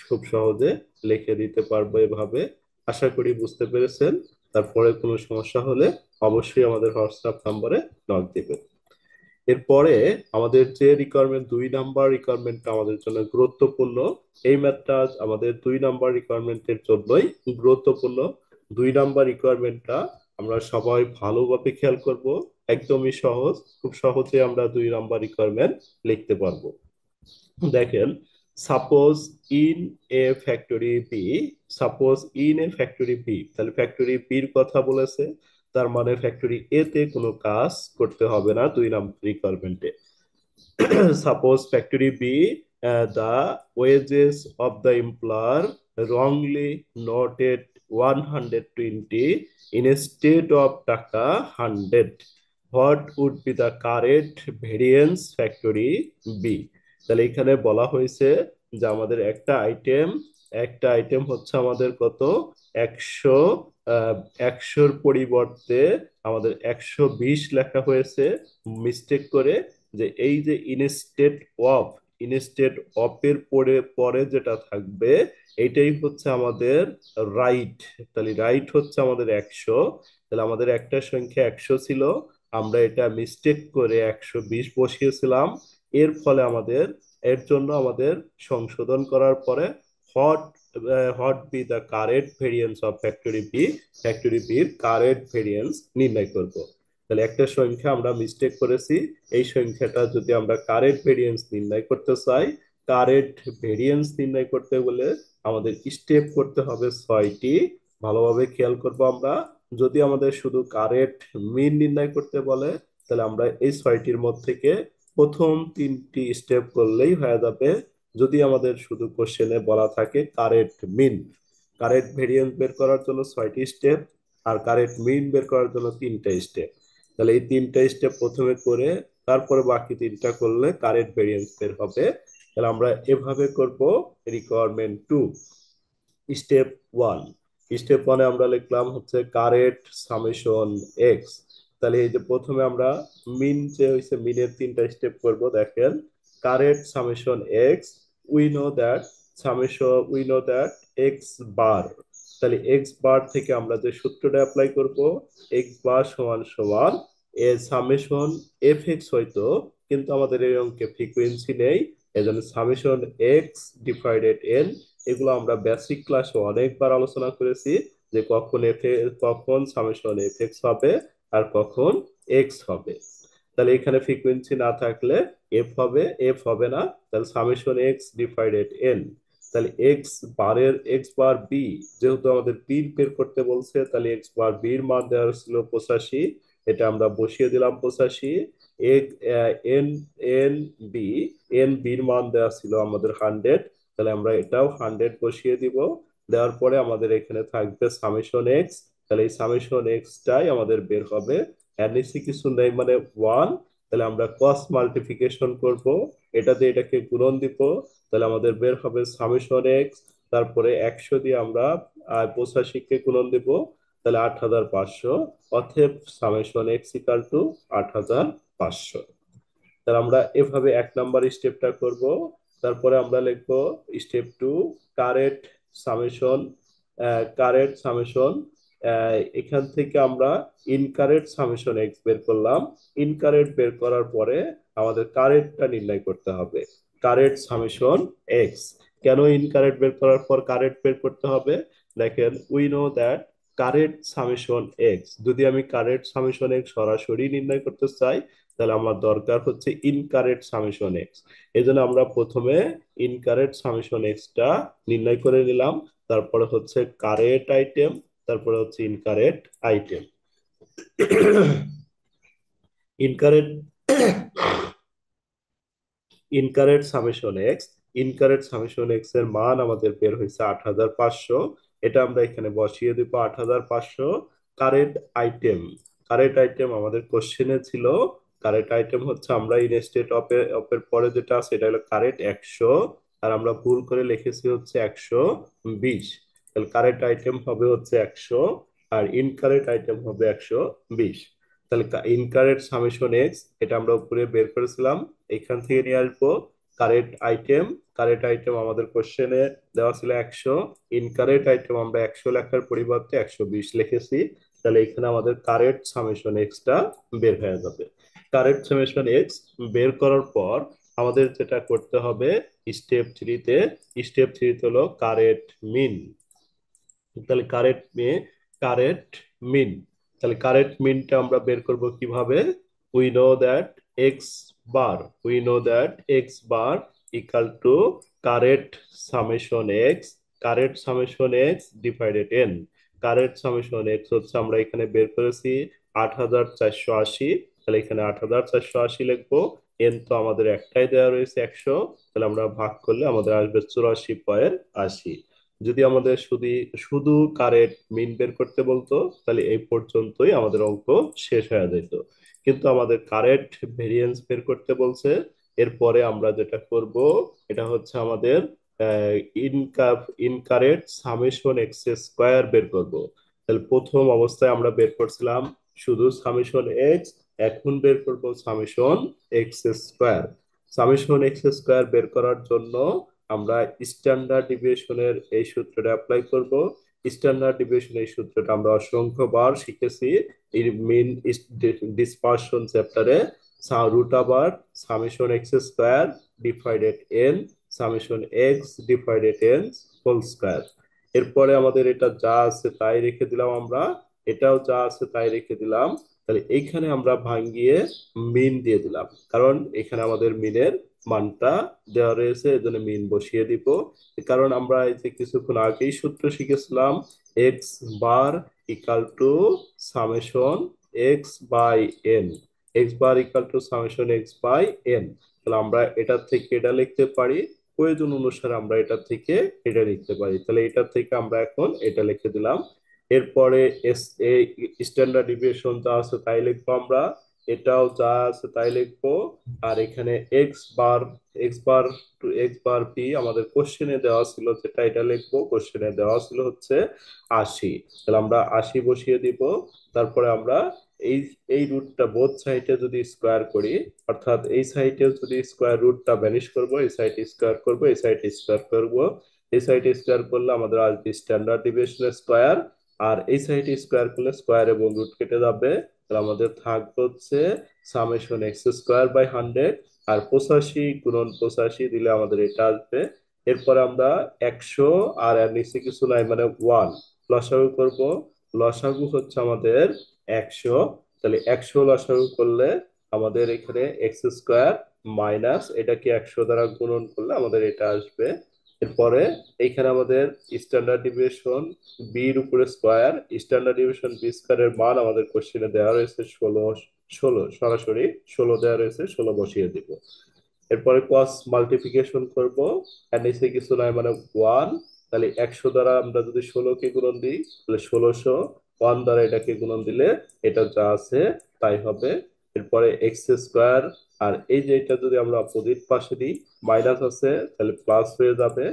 Speaker 1: খুব সহজে লিখে দিতে পারবো এভাবে। আশা করি বুঝতে পেরেছেন। তারপরে কোনো সমস্যা হলে অবশ্যই আমাদের হোয়াটসঅ্যাপ নম্বরে নক দিবেন। এরপরে আমাদের যে রিকোয়ারমেন্ট, 2 নাম্বার রিকোয়ারমেন্টটা আমাদের জন্য গুরুত্বপূর্ণ। এই ম্যাথটা আমাদের 2 নাম্বার রিকোয়ারমেন্টের জন্যই গুরুত্বপূর্ণ। 2 নাম্বার রিকোয়ারমেন্টটা আমরা সবাই ভালোভাবে খেয়াল করব। একদমই সহজ, খুব সহজে আমরা 2 নাম্বার রিকোয়ারমেন্ট লিখতে পারবো। দেখেন, suppose in A factory B, suppose in A factory B, তাহলে ফ্যাক্টরি বির কথা বলেছে। তার মানে ফ্যাক্টরি এ তে কোনো কাজ করতে হবে না 2 নম্বর রিকোয়ারমেন্টে। Suppose factory B, the wages of the employer wrongly noted 120 instead of taka 100. What would be the current variance factory B? তাহলে এখানে বলা হয়েছে যে আমাদের একটা আইটেম হচ্ছে আমাদের কত, 100, 100-র পরিবর্তে আমাদের 120 লেখা হয়েছে মিস্টেক করে। যে এই যে ইনস্টেড অফ এর পরে পরে যেটা থাকবে এইটাই হচ্ছে আমাদের রাইট। তাহলে রাইট হচ্ছে আমাদের 100। তাহলে আমাদের একটা সংখ্যা 100 ছিল, আমরা এটা মিস্টেক করে 120 বসিয়েছিলাম। এর ফলে এর জন্য আমাদের সংশোধন করার পরে hot hot B the current variance of factory বির কারেন্ট ভেরিয়েন্স নির্ণয় করব। তাহলে একটা সংখ্যা আমরা মিস্টেক করেছি, এই সংখ্যাটা যদি আমরা কারেন্ট ভেরিয়েন্স নির্ণয় করতে চাই, কারেন্ট ভেরিয়েন্স নির্ণয় করতে বলে আমাদের স্টেপ করতে হবে 6টি। ভালোভাবে খেয়াল করব আমরা। যদি আমাদের শুধু কারেন্ট মিন নির্ণয় করতে বলে তাহলে আমরা এই 6টির মধ্যে থেকে প্রথম 3টি স্টেপ করলেই হয়ে যাবে। যদি আমাদের শুধু কোশ্চেনে বলা থাকে কারেন্ট ভেরিয়েন্স বের করার জন্য 6টি স্টেপ, আর কারেন্ট মিন বের করার জন্য 3টা স্টেপ। তাহলে এই 3টা স্টেপ প্রথমে করে তারপরে বাকি 3টা করলে কারেন্ট ভেরিয়েন্স বের হবে। তাহলে আমরা এভাবে করব রিকোয়ারমেন্ট 2। স্টেপ 1, স্টেপ 1-এ আমরা লিখলাম হচ্ছে কারেন্ট সামেশন এক্স। তাহলে এই যে প্রথমে আমরা মিন যে হইছে মিনের 3টা স্টেপ করব। দেখেন correct summation x, we know that x bar. তাহলে এক্স বার থেকে আমরা যে সূত্রটা অ্যাপ্লাই করব, এক্স বার সমান সমান এ সামেশন এফ এক্স হয়তো, কিন্তু আমাদের এই অঙ্কে ফ্রিকোয়েন্সি নেই, এজন্য সামেশন এক্স ডিভাইডেড এন। এগুলো আমরা বেসিক ক্লাসে অনেকবার আলোচনা করেছি যে কখন সামেশন এফ এক্স হবে আর কখন এক্স হবে। তাহলে এখানে ফ্রিকোয়েন্সি না থাকলে এফ হবে না, তাহলে সামেশন এক্স ডিভাইডেড এন। তাহলে এক্স বার বি, যেহেতু আমাদের বি বের করতে বলছে, তাহলে এক্স বার বির মান দেওয়া ছিল 85, এটা আমরা বসিয়ে দিলাম 85। এন এন বি, এন বির মান দেওয়া ছিল আমাদের 100, তাহলে আমরা এটাও 100 বসিয়ে দিব। দেওয়ার পরে আমাদের এখানে থাকবে সামেশন এক্স। তাহলে এই সামেশন এক্সটাই আমাদের বের হবে, এর নিচে কিছু নেই মানে 1। তাহলে আমরা ক্রস মাল্টিপ্লিকেশন করব, এটাতে এটাকে গুণন দিব। তাহলে আমাদের বের হবে সামেশন এক্স, তারপরে 100 দিয়ে আমরা 85-কে গুণন দিব, তাহলে 8500। অতএব সামেশন এক্স ইকাল টু 8500। তাহলে আমরা এভাবে 1 নাম্বার স্টেপটা করব। তারপরে আমরা লিখবো step 2, current summation current summation এখান থেকে আমরা ইনকারেন্ট সামেশন এক্স বের করলাম। ইনকারেন্ট বের করার পরে আমাদের কারেন্টটা নির্ণয় করতে হবে, কারেন্ট সামেশন এক্স। কেন ইনকারেন্ট বের করার পর কারেন্ট বের করতে হবে? দেখেন we know that current summation x, যদি আমি কারেন্ট সামেশন এক্স সরাসরি নির্ণয় করতে চাই তাহলে আমার দরকার হচ্ছে ইনকারেন্ট সামেশন এক্স। এই জন্য আমরা প্রথমে ইনকারেন্ট সামেশন এক্সটা নির্ণয় করে নিলাম, তারপরে হচ্ছে কারেন্ট আইটেম, তারপরে হচ্ছে incorrect item. Incorrect incorrect summation x, incorrect summation x এর মান আমাদের বের হয়েছে 8500, এটা আমরা এখানে বসিয়ে দিব 8500। কারেন্ট আইটেম, কারেন্ট আইটেম আমাদের কোশ্চেনে ছিল, কারেন্ট আইটেম হচ্ছে আমরা ইনস্টেড অফের পরে যেটা আছে এটা হলো কারেন্ট 100, আর আমরা ভুল করে লিখেছি হচ্ছে 120। তাহলে কারেন্ট আইটেম হবে হচ্ছে 100 আর ইনকারেন্ট আইটেম হবে 120। তাহলে ইনকারেন্ট সামেশন এক্স এটা আমরা উপরে বের করেছিলাম, এখান থেকে নিয়ে আসবো কারেন্ট আইটেম আমাদের কোশ্চেনে দেওয়া ছিল 100, ইনকারেন্ট আইটেম আমরা 100 লেখার পরিবর্তে 120 লিখেছি। তাহলে এখানে আমাদের কারেন্ট সামেশন এক্সটা বের হয়ে যাবে। কারেন্ট সামেশন এক্স বের করার পর আমাদের যেটা করতে হবে স্টেপ 3 হলো কারেন্ট মিন। তাহলে কারেন্ট মিন, তাহলে কারেন্ট মিনটা আমরা বের করব কিভাবে? We know that x bar we know that x bar equal two current summation x, current summation x divided n. Current summation x হচ্ছে আমরা এখানে বের করেছি 8,480, তাহলে এখানে 8,480 লিখবো। এন তো আমাদের একটাই দেওয়া রয়েছে 100, তাহলে আমরা ভাগ করলে আমাদের আসবে 84.80। যদি আমাদের শুধু শুধু কারেন্ট মিন বের করতে বলতো তাহলে এই পর্যন্তই আমাদের অঙ্ক শেষ হয়ে যেত। কিন্তু আমাদের কারেন্ট ভেরিয়েন্স বের করতে বলছে। এরপরে আমরা যেটা করব এটা হচ্ছে আমাদের ইনকারেক্ট সামেশন এক্স স্কোয়ার বের করব। তাহলে প্রথম অবস্থায় আমরা বের করছিলাম শুধু সামেশন এক্স, এখন বের করব summation x square. Summation x square বের করার জন্য আমরা স্ট্যান্ডার্ড ডিভিয়েশনের এই সূত্রটা অ্যাপ্লাই করব। স্ট্যান্ডার্ড ডিভিয়েশন এই সূত্রটা আমরা অসংখ্যবার শিখেছি এই মেইন ডিসপারশন চ্যাপ্টারে। রুট আবার summation x square divided n summation x divided n whole square. এরপরে আমাদের এটা যা আছে তাই রেখে দিলাম আমরা, এটাও যা আছে তাই রেখে দিলাম। তাহলে এইখানে আমরা ভাঙিয়ে মিন দিয়ে দিলাম, কারণ এখানে আমাদের মিনের মানটা দেওয়া রয়েছে, এজন্য মিন বসিয়ে দিব। কারণ আমরা এই যে কিছুক্ষণ আগেই সূত্র শিখেছিলাম x bar equal to summation x by n, x bar equal to summation x by n. তাহলে আমরা এটা থেকে এটা লিখতে পারি, প্রয়োজন অনুসারে আমরা এটা থেকে এটা লিখতে পারি। তাহলে এটা থেকে আমরা এখন এটা লিখে দিলাম। এরপরে স্ট্যান্ডার্ড ডিভিয়েশন যা আছে তাই লিখবো আমরা, এটাও যা আছে তাই লিখবো। আর এখানে এক্স বার টু এক্স বার পি আমাদের কোশ্চেনে দেওয়া ছিল যেটা, এটা লিখবো। কোশ্চেনে দেওয়া ছিল হচ্ছে 80, তাহলে আমরা 80 বসিয়ে দিব। তারপরে আমরা এই এই রুটটা বোথ সাইডে যদি স্কোয়ার করি, অর্থাৎ এই সাইডে যদি স্কোয়ার রুটটা ভ্যানিশ করবো, এই সাইডে স্কোয়ার করবো, এই সাইডে স্কোয়ার করবো, এই সাইডে স্কোয়ার করলে আমাদের আসবে স্ট্যান্ডার্ড ডিভিয়েশনের স্কোয়ার। আর এই সাইডে স্কোয়ার করলে স্কোয়ার এবং রুট কেটে যাবে, তাহলে আমাদের থাকবে হচ্ছে সামেশন এক্স স্কোয়ার বাই 100। আর 85 গুণন 85 দিলে আমাদের এটা আসবে। এরপরে আমরা 100 আর এর নিচে কিছু নাই মানে 1 লসাগু করব। লসাগু হচ্ছে আমাদের 100, তাহলে 100 লসাগু করলে আমাদের এখানে এক্স স্কোয়ার মাইনাস এটাকে 100 দ্বারা গুণন করলে আমাদের এটা আসবে। এরপরে এইখানে আমাদের স্ট্যান্ডার্ড ডিভিয়েশন বির উপরে স্কোয়ার, স্ট্যান্ডার্ড ডিভিয়েশন বি স্কোয়ারের মান আমাদের কোশ্চেনে দেওয়া রয়েছে 16, 16 সরাসরি 16 দেওয়া রয়েছে, 16 বসিয়ে দিব। এরপরে ক্রস মাল্টিপ্লিকেশন করব, এর নিচে কিছু নাই মানে 1, তাহলে 100 দ্বারা আমরা যদি 16 কে গুণন দিই তাহলে 1600, 1 দ্বারা এটাকে গুণন দিলে এটা যা আছে তাই হবে। এরপরে এক্স স্কোয়ার, আর এই যে এটা যদি আমরা অপোজিট পাশে দিই মাইনাস আছে তাহলে প্লাস হয়ে যাবে।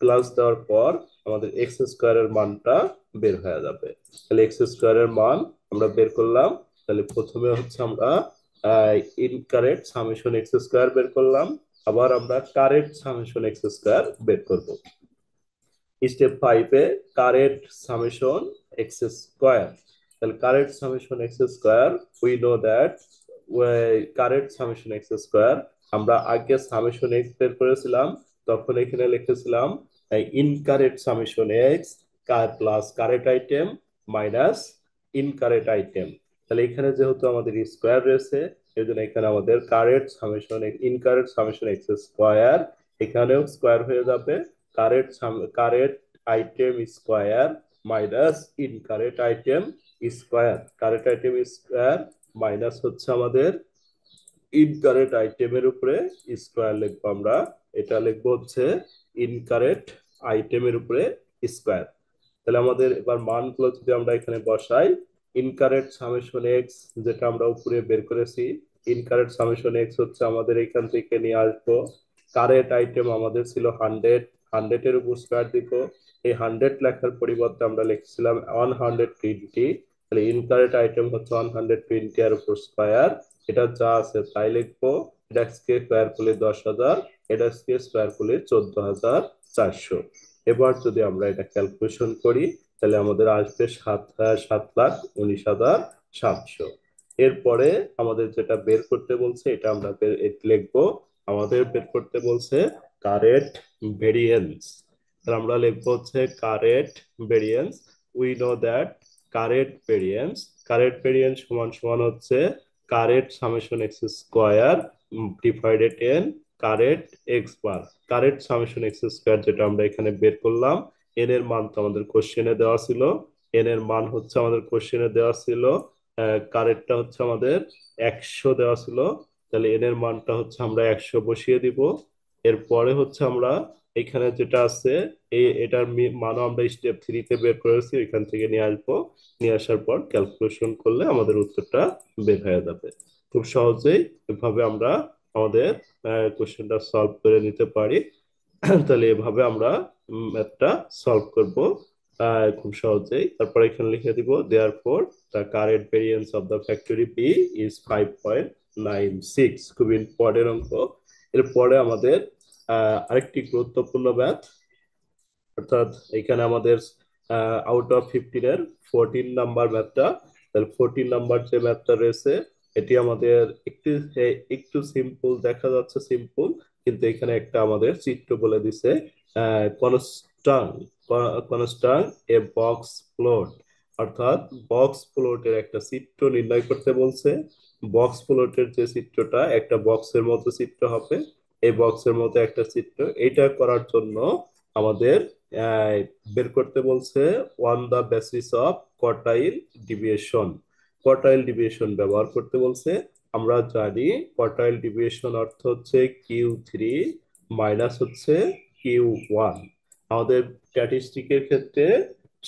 Speaker 1: প্লাস দেওয়ার পর আমাদের এক্স স্কোয়ারের মানটা বের হয়ে যাবে। তাহলে এক্স স্কোয়ারের মান আমরা বের করলাম। তাহলে প্রথমে হচ্ছে আমরা ইনকারেক্ট সামেশন এক্স স্কোয়ার বের করলাম, আবার আমরা কারেক্ট সামেশন এক্স স্কোয়ার বের করব। স্টেপ 5-এ কারেক্ট সামেশন এক্স স্কোয়ার। তাহলে correct summation x square, we know that correct summation x square আমরা আগে সামেশন এক্স বের করেছিলাম, তখন এখানে লিখেছিলাম incorrect summation x plus correct item minus incorrect item. তাহলে এখানে যেহেতু আমাদের স্কোয়ার রয়েছে এই জন্য এখানে আমাদের correct summation incorrect summation x square, এখানেও স্কোয়ার হয়ে যাবে। Correct item square minus incorrect item square, correct item square minus হচ্ছে আমাদের ইনকারেক্ট আইটেমের উপরে স্কোয়ার লিখবো আমরা, এটা লিখবো হচ্ছে ইনকারেক্ট আইটেমের উপরে স্কোয়ার। তাহলে আমাদের এবার মানগুলো যদি আমরা এখানে বসাই, ইনকারেক্ট সামেশন এক্স যেটা আমরা উপরে বের করেছি, ইনকারেক্ট সামেশন এক্স হচ্ছে আমাদের এখান থেকে নিয়ে আসবো। কারেক্ট আইটেম আমাদের ছিল 100, 100 এর উপর স্কোয়ার দিব। এই 100 লেখার পরিবর্তে আমরা লিখছিলাম 120, তাহলে ইনকারেক্ট আইটেম হচ্ছে 120 এর উপর স্কোয়ার, এটা যা আছে তাই লিখবো। এটা কে স্কোয়ার করলে 10,000, এটা কে স্কোয়ার করলে 14,400। এবার যদি আমরা এটা ক্যালকুলেশন করি তাহলে আমাদের আসবে 7,19,700। এরপরে আমাদের যেটা বের করতে বলছে এটা আমরা লিখবো, আমাদের বের করতে বলছে কারেন্ট ভেরিয়েন্স। তাহলে আমরা লিখবো হচ্ছে correct variance. We know that correct variance সমান সমান হচ্ছে correct summation x square divided n correct x bar. Correct summation x square যেটা আমরা এখানে বের করলাম, এন এর মান তো আমাদের কোশ্চেনে দেওয়া ছিল এন এর মান হচ্ছে আমাদের কোশ্চেনে দেওয়া ছিল, কারেক্টটা হচ্ছে আমাদের 100 দেওয়া ছিল। তাহলে এন এর মানটা হচ্ছে আমরা 100 বসিয়ে দিব। এরপরে হচ্ছে আমরা এখানে যেটা আছে এটার মানও আমরা স্টেপ 3 তে বের করেছি, এখান থেকে নিয়ে আসবো। নিয়ে আসার পর ক্যালকুলেশন করলে আমাদের উত্তরটা বের হয়ে যাবে। খুব সহজেই এভাবে আমরা আমাদের কোশ্চেনটা সলভ করে নিতে পারি। তাহলে এভাবে আমরা ম্যাথটা সলভ করব খুব সহজেই। তারপর এখানে লিখে দিব therefore the current variance of the factory B is 5.96। খুব ইম্পর্টেন্ট অঙ্ক। এরপরে আমাদের আরেকটি গুরুত্বপূর্ণ ম্যাথ, অর্থাৎ এখানে আমাদের আউট অফ 15-এর 14 নাম্বার ম্যাথটা। তাহলে 14 নাম্বার যে ম্যাথটা রয়েছে এটি আমাদের একটু একটু সিম্পল দেখা যাচ্ছে, সিম্পল, কিন্তু এখানে একটা আমাদের চিত্র বলে দিছে, কনস্টান্ট কনস্টান্ট এ বক্স প্লট, অর্থাৎ বক্স প্লটের একটা চিত্র নির্ণয় করতে বলছে। বক্স প্লটের যে চিত্রটা একটা বক্সের মতো চিত্র হবে, এই বক্সের মতো একটা চিত্র, এটা করার জন্য আমাদের আহ, বের করতে বলছে on the basis of quartile deviation. Quartile deviation ব্যবহার করতে বলছে। আমরা জানি কোয়ার্টাইল ডিভিয়েশন অর্থ হচ্ছে Q3 মাইনাস হচ্ছে Q1। আমাদের স্ট্যাটিস্টিকের ক্ষেত্রে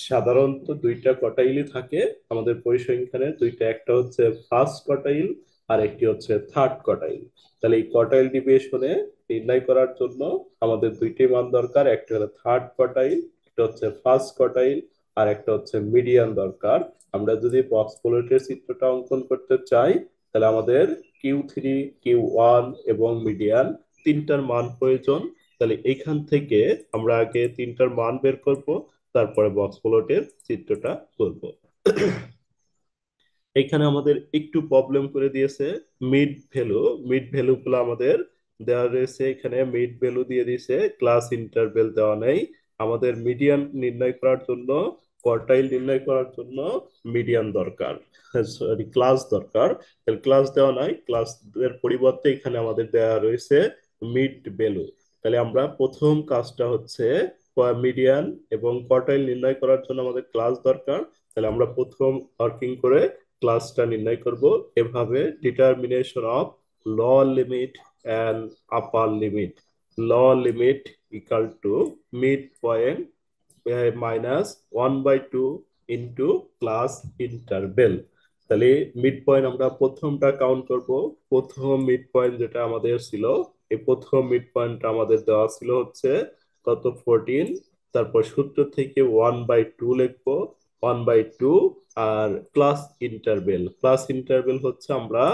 Speaker 1: সাধারণত দুইটা কোয়ার্টাইলই থাকে আমাদের পরিসংখ্যানে, দুইটা, একটা হচ্ছে ফার্স্ট কোয়ার্টাইল আর একটি হচ্ছে থার্ড কোয়ার্টাইল। তাহলে এই কোয়ার্টাইল ডিভিয়েশনে নির্ণয় করার জন্য আমাদের দুইটি মান দরকার, একটা হলো থার্ড কোয়ার্টাইল, একটা হচ্ছে ফার্স্ট কোয়ার্টাইল, আর একটা হচ্ছে মিডিয়ান দরকার। আমরা যদি বক্স প্লটের চিত্রটা অঙ্কন করতে চাই তাহলে আমাদের Q3, Q1 এবং মিডিয়ান তিনটার মান প্রয়োজন। তাহলে এখান থেকে আমরা আগে তিনটার মান বের করব, তারপরে বক্স প্লটের চিত্রটা করব। এখানে আমাদের একটু প্রবলেম করে দিয়েছে মিড ভ্যালু। মিড ভ্যালু গুলো আমাদের দেওয়া রয়েছে, এখানে মিড ভ্যালু দিয়ে দিয়েছে, ক্লাস ইন্টারভেল দেওয়া নেই। আমাদের মিডিয়ান নির্ণয় করার জন্য, কোয়ার্টাইল নির্ণয় করার জন্য মিডিয়ান দরকার, সরি ক্লাস দরকার। তাহলে ক্লাস দেওয়া নাই, ক্লাস এর পরিবর্তে এখানে আমাদের দেওয়া রয়েছে মিড ভ্যালু। তাহলে আমরা প্রথম কাজটা হচ্ছে মিডিয়ান এবং কোয়ার্টাইল নির্ণয় করার জন্য আমাদের ক্লাস দরকার। তাহলে আমরা প্রথম ওয়ার্কিং করে ক্লাসটা নির্ণয় করব এভাবে, determination of lower limit and upper limit. Lower limit equal to mid point minus 1/2 into class interval. তাহলে মিড পয়েন্ট আমরা প্রথমটা কাউন্ট করব। প্রথম মিড পয়েন্ট যেটা আমাদের ছিল, এই প্রথম মিড পয়েন্টটা আমাদের দেওয়া ছিল হচ্ছে কত, 14। তারপর সূত্র থেকে 1/2 লিখবো, 1/2। আর প্লাস ইন্টারভেল, প্লাস ইন্টারভেল হচ্ছে আমরা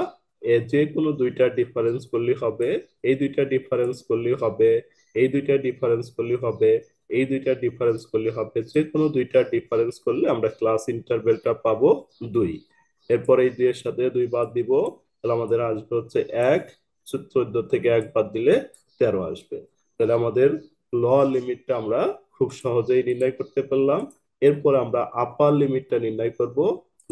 Speaker 1: যে কোনো দুইটা ডিফারেন্স করলে হবে, এই দুইটা ডিফারেন্স করলে হবে, এই দুইটা ডিফারেন্স করলে হবে, এই দুইটা ডিফারেন্স করলে হবে, যে কোনো দুইটা ডিফারেন্স করলে আমরা ক্লাস ইন্টারভেলটা পাবো 2। এরপর এই 2 এর সাথে 2 বাদ দিব, তাহলে আমাদের আসবে হচ্ছে 1। 14 থেকে 1 বাদ দিলে 13 আসবে। তাহলে আমাদের ল লিমিটটা আমরা খুব সহজেই নির্ণয় করতে পারলাম। এরপর আমরা আপার লিমিটটা নির্ণয় করব।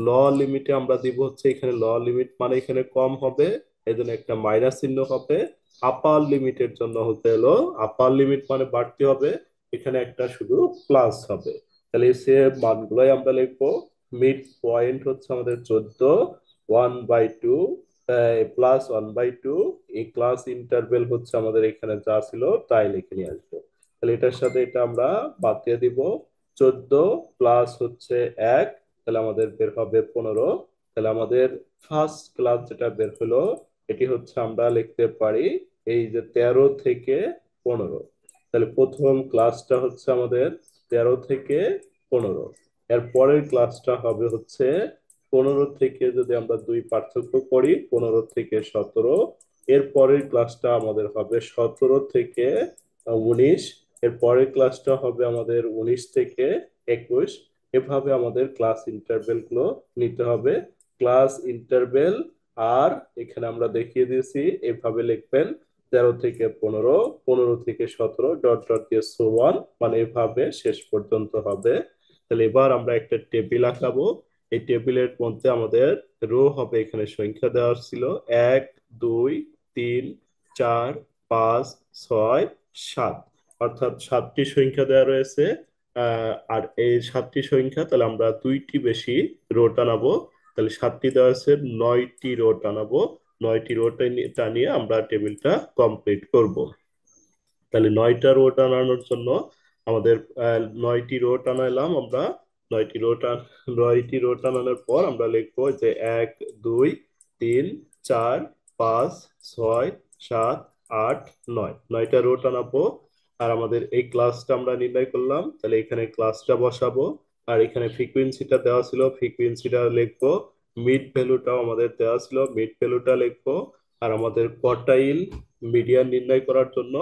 Speaker 1: ল লিমিটে আমরা দিব হচ্ছে, এখানে ল লিমিট মানে এখানে কম হবে, এই জন্য একটা মাইনাস চিহ্ন হবে। আপার লিমিটের জন্য হতে হলো, আপার লিমিট মানে বাড়তে হবে, এখানে একটা শুধু প্লাস হবে। তাহলে সে মানগুলোই আমরা লিখবো। মিড পয়েন্ট হচ্ছে আমাদের 14, 1/2 প্লাস 1/2, এই ক্লাস ইন্টারভেল হচ্ছে আমাদের এখানে যা ছিল তাই লিখে নিয়ে আসবো। তাহলে এটার সাথে এটা আমরা বাদ দিয়ে দিব, 14 প্লাস হচ্ছে 1, তাহলে আমাদের বের হবে 15। তাহলে আমাদের ফার্স্ট ক্লাস যেটা বের হলো এটি হচ্ছে আমরা লিখতে পারি এই যে 13 থেকে 15। তাহলে প্রথম ক্লাসটা হচ্ছে আমাদের 13 থেকে 15। এর পরের ক্লাসটা হবে হচ্ছে 15 থেকে, যদি আমরা 2 পার্থক্য করি, 15 থেকে 17। এর পরের ক্লাসটা আমাদের হবে 17 থেকে 19। এর পরের ক্লাসটা হবে আমাদের 19 থেকে 21। এভাবে আমাদের ক্লাস ইন্টারভেল গুলো নিতে হবে। ক্লাস ইন্টারভেল আর এখানে আমরা দেখিয়ে দিয়েছি, এভাবে লিখবেন 13 থেকে 15, 15 থেকে 17, ডট ডট দিয়ে সো অন, মানে এভাবে শেষ পর্যন্ত হবে। তাহলে এবার আমরা একটা টেবিল আঁকাবো। এই টেবিলের মধ্যে আমাদের রো হবে, এখানে সংখ্যা দেওয়া ছিল 1, 2, 3, 4, 5, 6, 7, অর্থাৎ 7টি সংখ্যা দেওয়া রয়েছে। আর এই 7টি সংখ্যা, তাহলে আমরা 2টি বেশি রো টানাবো। তাহলে 7টি দেওয়া আছে, 9টি রো টানাবো। 9টি রো টানিয়ে আমরা টেবিলটা কমপ্লিট করব। তাহলে 9টা রো টানানোর জন্য আমাদের 9টি রো টানাইলাম আমরা। 9টি রো টান 9টি রো টানানোর পর আমরা লিখবো যে 1 2 3 4 5 6 7 8 9, 9টা রো টানাবো। আর আমাদের এই ক্লাসটা আমরা নির্ণয় করলাম, তাহলে এখানে ক্লাসটা বসাবো। আর এখানে ফ্রিকোয়েন্সিটা দেওয়া ছিল, ফ্রিকোয়েন্সিটা লিখবো। মিড ভ্যালুটাও আমাদের দেওয়া ছিল, মিড ভ্যালুটা লিখবো। আর আমাদের কোয়ার্টাইল মিডিয়ান নির্ণয় করার জন্য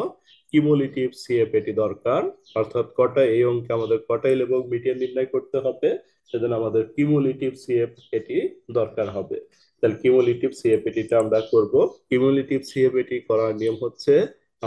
Speaker 1: কিউমুলেটিভ সিএফএটি দরকার, অর্থাৎ কটা এই অঙ্কে আমাদের কোয়ার্টাইল এবং মিডিয়ান নির্ণয় করতে হবে, সেজন্য আমাদের কিউমুলেটিভ সিএফএটি দরকার হবে। তাহলে কিউমুলেটিভ সিএফএটিটা আমরা করব। কিউমুলেটিভ সিএফএটি করার নিয়ম হচ্ছে,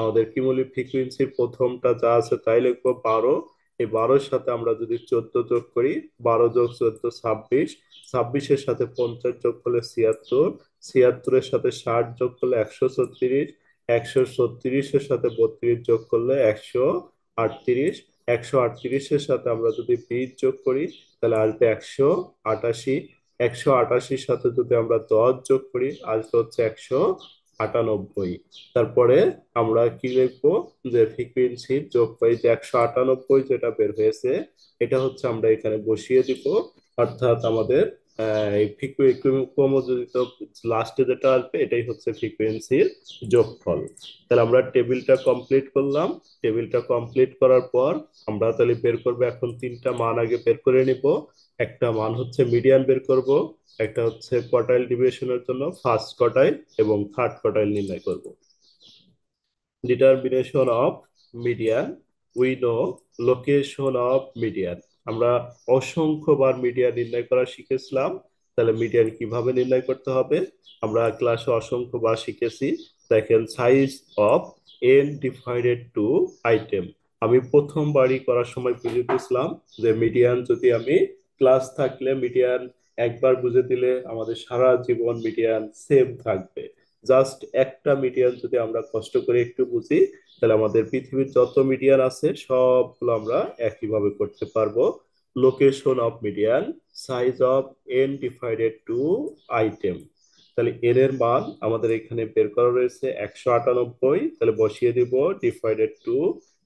Speaker 1: আমাদের কিউমুলেটিভ ফ্রিকোয়েন্সির প্রথমটা যা আছে তাই লিখবো 12। এই 12-এর সাথে আমরা যদি 14 যোগ করি, 12 যোগ 14 26, 26-এর সাথে 50 যোগ করলে 76, 76-এর সাথে 60 যোগ করলে 136, 136-এর সাথে 32 যোগ করলে 138, 138-এর সাথে আমরা যদি 20 যোগ করি তাহলে আসবে 188, 188-র সাথে যদি আমরা 10 যোগ করি আসবে হচ্ছে 198। তারপরে আমরা কি লিখবো, যে ফ্রিকোয়েন্সির যোগ পাই যে 198 যেটা বের হয়েছে, এটা হচ্ছে আমরা এখানে বসিয়ে দিব। অর্থাৎ আমাদের এই ক্রমযোজিত লাস্টে যেটা আসবে এটাই হচ্ছে ফ্রিকোয়েন্সির যোগফল। তাহলে আমরা টেবিলটা কমপ্লিট করলাম। টেবিলটা কমপ্লিট করার পর আমরা তাহলে বের করবো, এখন 3টা মান আগে বের করে নিব। একটা মান হচ্ছে মিডিয়ান বের করব, একটা হচ্ছে কোয়ার্টাইল ডিভিশনের জন্য ফার্স্ট কোয়ার্টাইল এবং থার্ড কোয়ার্টাইল নির্ণয় করব। Determination of median, we know location of median. আমরা অসংখ্যবার মিডিয়ান নির্ণয় করা শিখেছিলাম, তাহলে মিডিয়ান কিভাবে নির্ণয় করতে হবে আমরা ক্লাসে অসংখ্যবার শিখেছি। দেখেন, size of n divided two item. আমি প্রথমবারই করার সময় বুঝে গেছিলাম যে মিডিয়ান যদি আমি ক্লাস থাকলে মিডিয়ান একবার বুঝে দিলে আমাদের সারা জীবন মিডিয়ান সেম থাকবে। জাস্ট একটা মিডিয়ান যদি আমরা কষ্ট করে একটু বুঝি, তাহলে আমাদের পৃথিবীর যত মিডিয়ান আছে সবগুলো আমরা একইভাবে করতে পারবো। Location of median, size of n divided two item. তাহলে এন এর মান আমাদের এখানে বের করা রয়েছে 198, তাহলে বসিয়ে দিব ডিভাইডেড টু,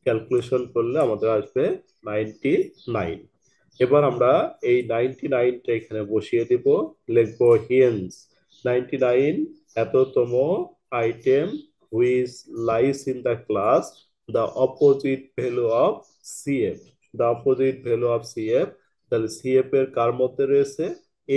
Speaker 1: ক্যালকুলেশন করলে আমাদের আসবে 99। এবার আমরা এই 99টা এখানে বসিয়ে দিব, লিখবো হিন্স 99 এততম item which lies in the class the opposite value of CF, the opposite value of CF. তাহলে সিএফ এর কার মধ্যে রয়েছে,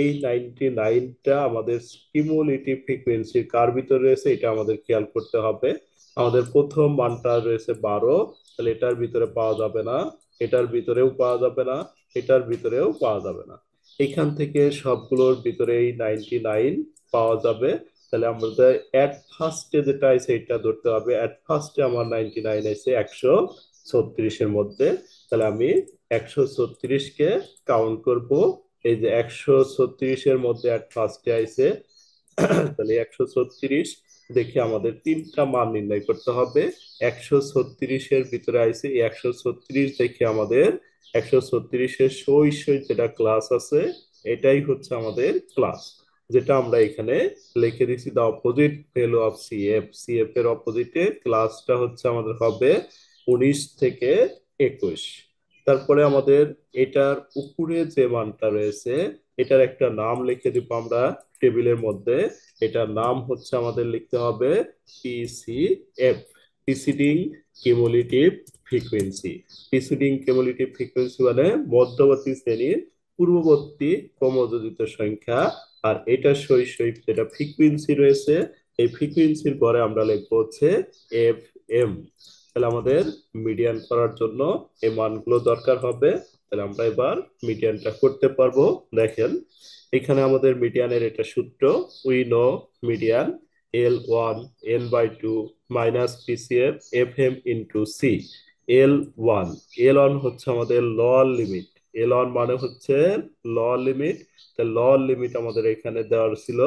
Speaker 1: এই 99টা আমাদের কিউমুলেটিভ ফ্রিকোয়েন্সির কার ভিতরে রয়েছে এটা আমাদের খেয়াল করতে হবে। আমাদের প্রথম মানটা রয়েছে 12, তাহলে এটার ভিতরে পাওয়া যাবে না, এটার ভিতরেও পাওয়া যাবে না, এটার ভিতরেও পাওয়া যাবে না। এখান থেকে সবগুলোর ভিতরেই 99 পাওয়া যাবে। তাহলে আমাদের এট ফার্স্টে যেটা আছে এটা ধরতে হবে, এট ফার্স্টে আমার 99 আছে 136-এর মধ্যে। তাহলে আমি 136-কে কাউন্ট করব। এই যে 136-এর মধ্যে এট ফার্স্টে আছে, তাহলে 136 দেখে আমাদের 3টা মান নির্ণয় করতে হবে। 136-এর ভিতরে আছে, এই 136 দেখে আমাদের 136-এর সই যেটা ক্লাস আছে এটাই হচ্ছে আমাদের ক্লাস, যেটা আমরা এখানে লিখে দিচ্ছি the opposite value of CF. CF এর অপোজিটে ক্লাসটা হচ্ছে আমাদের হবে 19 থেকে 21। তারপরে আমাদের এটার উপরে যে মানটা রয়েছে এটার একটা নাম লিখে দিব আমরা টেবিলের মধ্যে। এটার নাম হচ্ছে আমাদের লিখতে হবে PCF, preceding cumulative frequency. Preceding cumulative frequency মানে মধ্যবর্তী শ্রেণীর পূর্ববর্তী ক্রমযোজিত সংখ্যা। আর এটা সই যেটা ফ্রিকোয়েন্সি রয়েছে, এই ফ্রিকোয়েন্সির পরে আমরা লিখবো হচ্ছে এফ এম। তাহলে আমাদের মিডিয়ান করার জন্য এই মানগুলো দরকার হবে। তাহলে আমরা এবার মিডিয়ানটা করতে পারবো। দেখেন, এখানে আমাদের মিডিয়ানের এটা সূত্র, we know median L1 n/2 minus PCF f m into c. L1, L1 হচ্ছে আমাদের লোয়ার লিমিট, L1 মানে হচ্ছে লোয়ার লিমিট। তাহলে লোয়ার লিমিট আমাদের এখানে দেওয়ার ছিল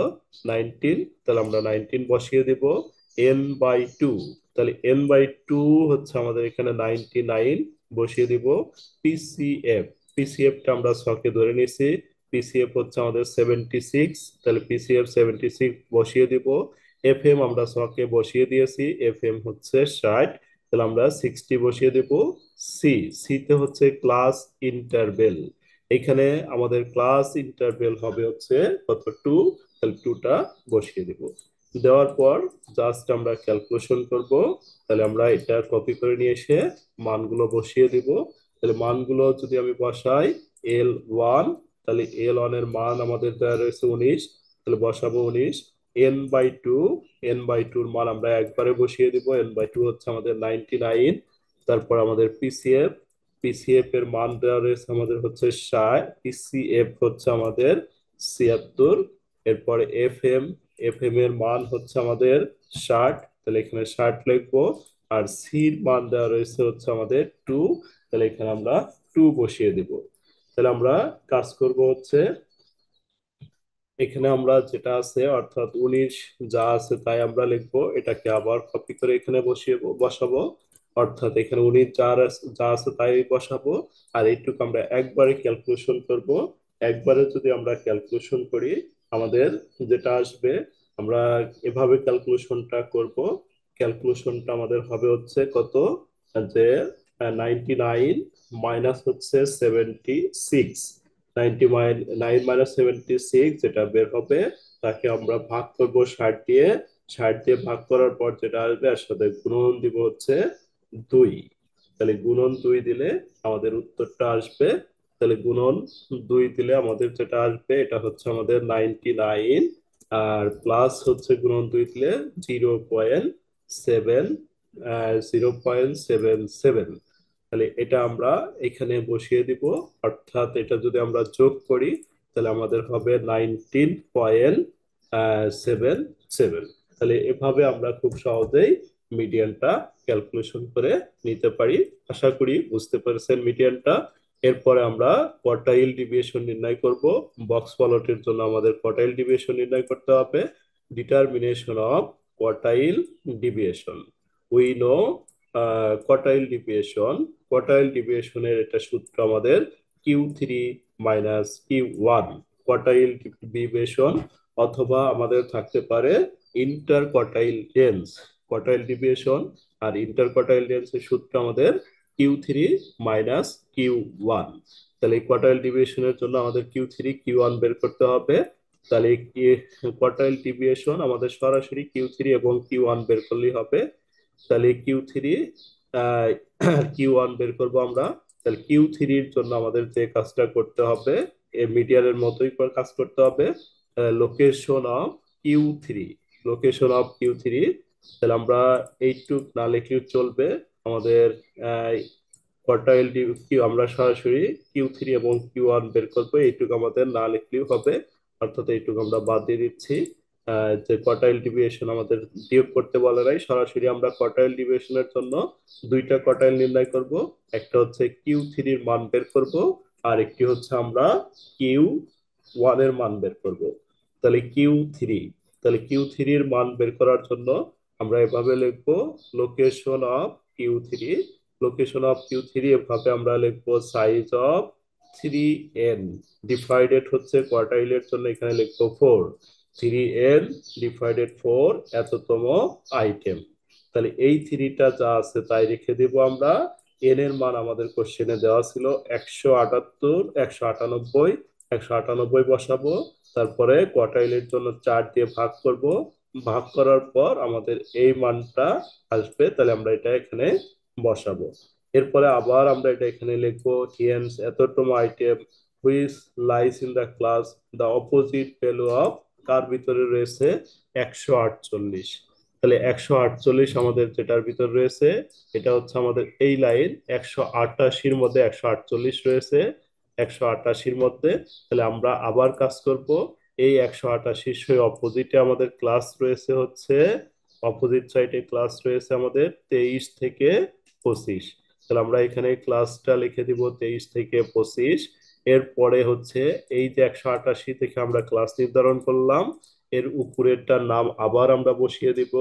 Speaker 1: 19, তাহলে আমরা 19 বসিয়ে দেব। n/2, তাহলে n/2 হচ্ছে আমাদের এখানে 99, বসিয়ে দিব পিসিএফ। পিসিএফটা আমরা ছকে ধরে নিছি, পিসিএফ হচ্ছে আমাদের 76, তাহলে পিসিএফ 76 বসিয়ে দিব। এফএম আমরা ছকে বসিয়ে দিয়েছি, এফএম হচ্ছে 60, তাহলে আমরা 60 বসিয়ে দিব। সি, সিতে হচ্ছে ক্লাস ইন্টারভেল, এখানে আমাদের ক্লাস ইন্টারভেল হবে হচ্ছে কত, 2, তাহলে 2টা বসিয়ে দিব। দেওয়ার পর জাস্ট আমরা ক্যালকুলেশন করব, তাহলে আমরা এটা কপি করে নিয়ে এসে মানগুলো বসিয়ে দিব। তাহলে মানগুলো যদি আমি বসাই, L1, তাহলে L1 এর মান আমাদের দেওয়া রয়েছে 19, তাহলে বসাবো 19। n/2, n/2 এর মান আমরা একবারে বসিয়ে দিব, n/2 হচ্ছে আমাদের 99। তারপর আমাদের পিসিএফ, পিসিএফ এর মান দেওয়া রয়েছে আমাদের হচ্ছে 60, পিসিএফ হচ্ছে আমাদের 76। এরপরে এফএম, এফএম এর মান হচ্ছে আমাদের 60, তাহলে এখানে 60 লিখবো। আর সির মান দেওয়া রয়েছে হচ্ছে আমাদের 2, তাহলে এখানে আমরা 2 বসিয়ে দিব। তাহলে আমরা কাজ করব হচ্ছে, এখানে আমরা যেটা আছে অর্থাৎ 19 যা আছে তাই আমরা লিখবো, এটাকে আবার কপি করে এখানে বসাবো, অর্থাৎ এখানে 19 যা আছে তাই বসাবো। আর এইটুকু আমরা একবারে ক্যালকুলেশন করব। একবারে যদি আমরা ক্যালকুলেশন করি, আমাদের যেটা আসবে, আমরা এভাবে ক্যালকুলেশনটা করব। ক্যালকুলেশনটা আমাদের হবে হচ্ছে কত, যে 99 মাইনাস হচ্ছে 76, 99 - 76 যেটা বের হবে, তাকে আমরা ভাগ করব 60 দিয়ে। 60 দিয়ে ভাগ করার পর যেটা আসবে এর সাথে গুণন দিব হচ্ছে 2, তাহলে গুণন 2 দিলে আমাদের উত্তরটা আসবে। তাহলে গুণন 2 দিলে আমাদের যেটা আসবে এটা হচ্ছে আমাদের 99, আর প্লাস হচ্ছে গুণন 2 দিলে 0.7, 0.77, তাহলে এটা আমরা এখানে বসিয়ে দিব। অর্থাৎ এটা যদি আমরা যোগ করি, তাহলে আমাদের হবে 19.77। তাহলে এভাবে আমরা খুব সহজেই মিডিয়ানটা ক্যালকুলেশন করে নিতে পারি। আশা করি বুঝতে পেরেছেন মিডিয়ানটা। এরপরে আমরা কোয়ার্টাইল ডিভিয়েশন নির্ণয় করব। বক্স প্লটের জন্য আমাদের কোয়ার্টাইল ডিভিয়েশন নির্ণয় করতে হবে। Determination of quartile deviation, we know quartile deviation. Quartile ডিভিয়েশনের এটা সূত্র আমাদের Q3 minus Q1, quartile deviation, অথবা আমাদের থাকতে পারে inter quartile range. Quartile deviation আর ইন্টার কোয়ার্টাইল রেঞ্জের সূত্র আমাদের Q3 মাইনাস Q1। তাহলে কোয়ার্টাইল ডিভিয়েশনের জন্য আমাদের Q3 Q1 বের করতে হবে। তাহলে কোয়ার্টাইল ডিভিয়েশন আমাদের সরাসরি Q3 এবং Q1 বের করলেই হবে। তাহলে Q3 Q1 বের করব আমরা। তাহলে Q3 এর জন্য আমাদের যে কাজটা করতে হবে, মিডিয়ানের মতোই করে কাজ করতে হবে। Location of Q3, location of Q3, তাহলে আমরা এইটুক না লিখলেও চলবে। আমাদের কোয়ার্টাইল কিউ আমরা সরাসরি Q3 এবং Q1 বের করবো, এইটুকু আমাদের না লিখলেও হবে, অর্থাৎ এইটুকু আমরা বাদ দিয়ে দিচ্ছি। যে কোয়ার্টাইল ডিভিয়েশন আমাদের বিয়োগ করতে বলে নাই, সরাসরি আমরা কোয়ার্টাইল ডিভিয়েশনের জন্য দুইটা কোয়ার্টাইল নির্ণয় করব। একটা হচ্ছে Q3 এর মান বের করব, আর একটি হচ্ছে আমরা Q1 এর মান বের করব। তাহলে Q3, তাহলে Q3 এর মান বের করার জন্য আমরা এভাবে লিখবো, location of Q3, location of Q3 এভাবে আমরা লিখবো সাইজ অফ 3n ডিভাইডেড হচ্ছে কোয়ার্টাইলের জন্য এখানে লিখবো 4, 3n ডিভাইডেড 4 এততম আইটেম। তাহলে এই থ্রিটা যা আছে তাই রেখে দেব আমরা। এন এর মান আমাদের কোশ্চেনে দেওয়া ছিল 178, 198, 198 বসাবো। তারপরে কোয়ার্টাইলের জন্য 4 দিয়ে ভাগ করব, ভাগ করার পর আমাদের এই মানটা আসবে, তাহলে আমরা এটা এখানে বসাবো। এরপরে আবার আমরা এটা এখানে লিখবো, হিয়েন্স এতটুকু item which lies in the class the opposite value of, কার ভিতরে রয়েছে 148। তাহলে 148 আমাদের যেটার ভিতর রয়েছে, এটা হচ্ছে আমাদের এই লাইন 188-র মধ্যে 148 রয়েছে, 188-র মধ্যে। তাহলে আমরা আবার কাজ করব, এই 188 সই অপোজিটে আমাদের ক্লাস রয়েছে হচ্ছে, অপোজিট সাইডে ক্লাস রয়েছে আমাদের 23 থেকে 25। তাহলে আমরা এখানে ক্লাসটা লিখে দিব 23 থেকে 25। এরপরে হচ্ছে এই যে 188 থেকে আমরা ক্লাস নির্ধারণ করলাম, এর উপরেরটার নাম আবার আমরা বসিয়ে দিব।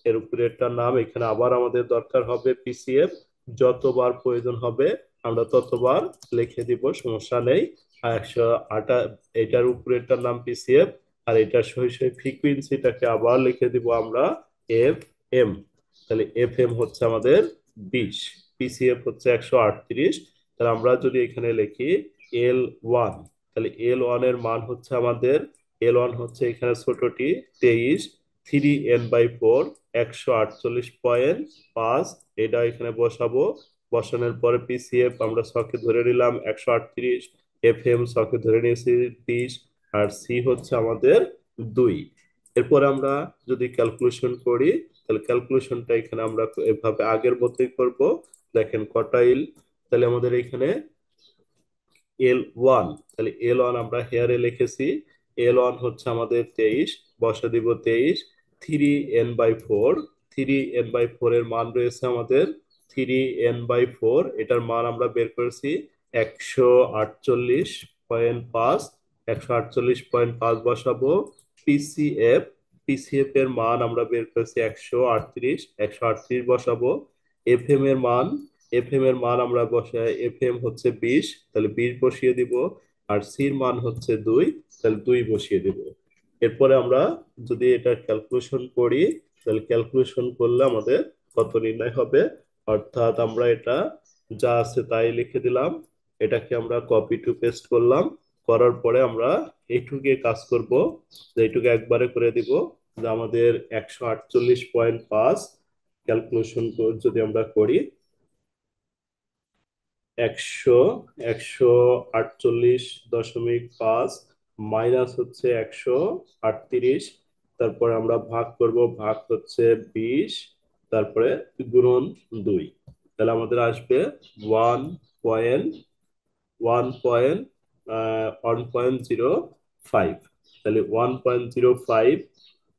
Speaker 1: এর উপরেরটার নাম এখানে আবার আমাদের দরকার হবে পিসিএফ, যতবার প্রয়োজন হবে আমরা ততবার লিখে দিব, সমস্যা নেই। আর 108 এটার উপরেরটার নাম পিসিএফ, আর এটার সহি সহি ফ্রিকুয়েন্সিটাকে আবার লিখে দিব আমরা এফ এম। তাহলে এফ এম হচ্ছে আমাদের 20, পিসিএফ হচ্ছে 138। তাহলে আমরা যদি এখানে লিখি এল ওয়ান, তাহলে এল ওয়ান এর মান হচ্ছে আমাদের, এল ওয়ান হচ্ছে এখানে ছোটটি 23, 3n/4 148.5, এটা এখানে বসাবো। বসানোর পরে পিসিএফ আমরা ছকে ধরে নিলাম 138, এফ এম ছকে ধরে নিয়েছি 30, আর সি হচ্ছে আমাদের 2। এরপর আমরা যদি ক্যালকুলেশন করি, তাহলে ক্যালকুলেশনটা এখানে আমরা এভাবে আগের মতোই করব। দেখেন কটাইল, তাহলে আমাদের এখানে এল ওয়ান, তাহলে এল ওয়ান আমরা হেয়ারে লিখেছি, এল ওয়ান হচ্ছে আমাদের 23, বসা দিব 23, 3n/4, 3n/4 এর মান রয়েছে আমাদের 3n/4, এটার মান আমরা বের করেছি 148.5, 148.5 বসাবো। পিসিএফ, পিসিএফ এর মান আমরা বের করেছি 138, 138 বসাবো। এফএম এর মান, এফএম এর মান আমরা বসাই, এফএম হচ্ছে 20, তাহলে 20 বসিয়ে দিব। আর সির মান হচ্ছে 2, তাহলে 2 বসিয়ে দিব। এরপরে আমরা যদি এটা ক্যালকুলেশন করি, তাহলে ক্যালকুলেশন করলে আমাদের কত নির্ণয় হবে। অর্থাৎ আমরা এটা যা আছে তাই লিখে দিলাম, এটাকে আমরা কপি টু পেস্ট করলাম। করার পরে আমরা এইটুকে কাজ করব, যে এইটুকু একবারে করে দিব, যে আমাদের 148.5 ক্যালকুলেশন যদি আমরা করি, 100 148.5 মাইনাস হচ্ছে 138, তারপরে আমরা ভাগ করব, ভাগ হচ্ছে 20, তারপরে গুণন 2, তাহলে আমাদের আসবে 1.1.1.05। তাহলে 1.05,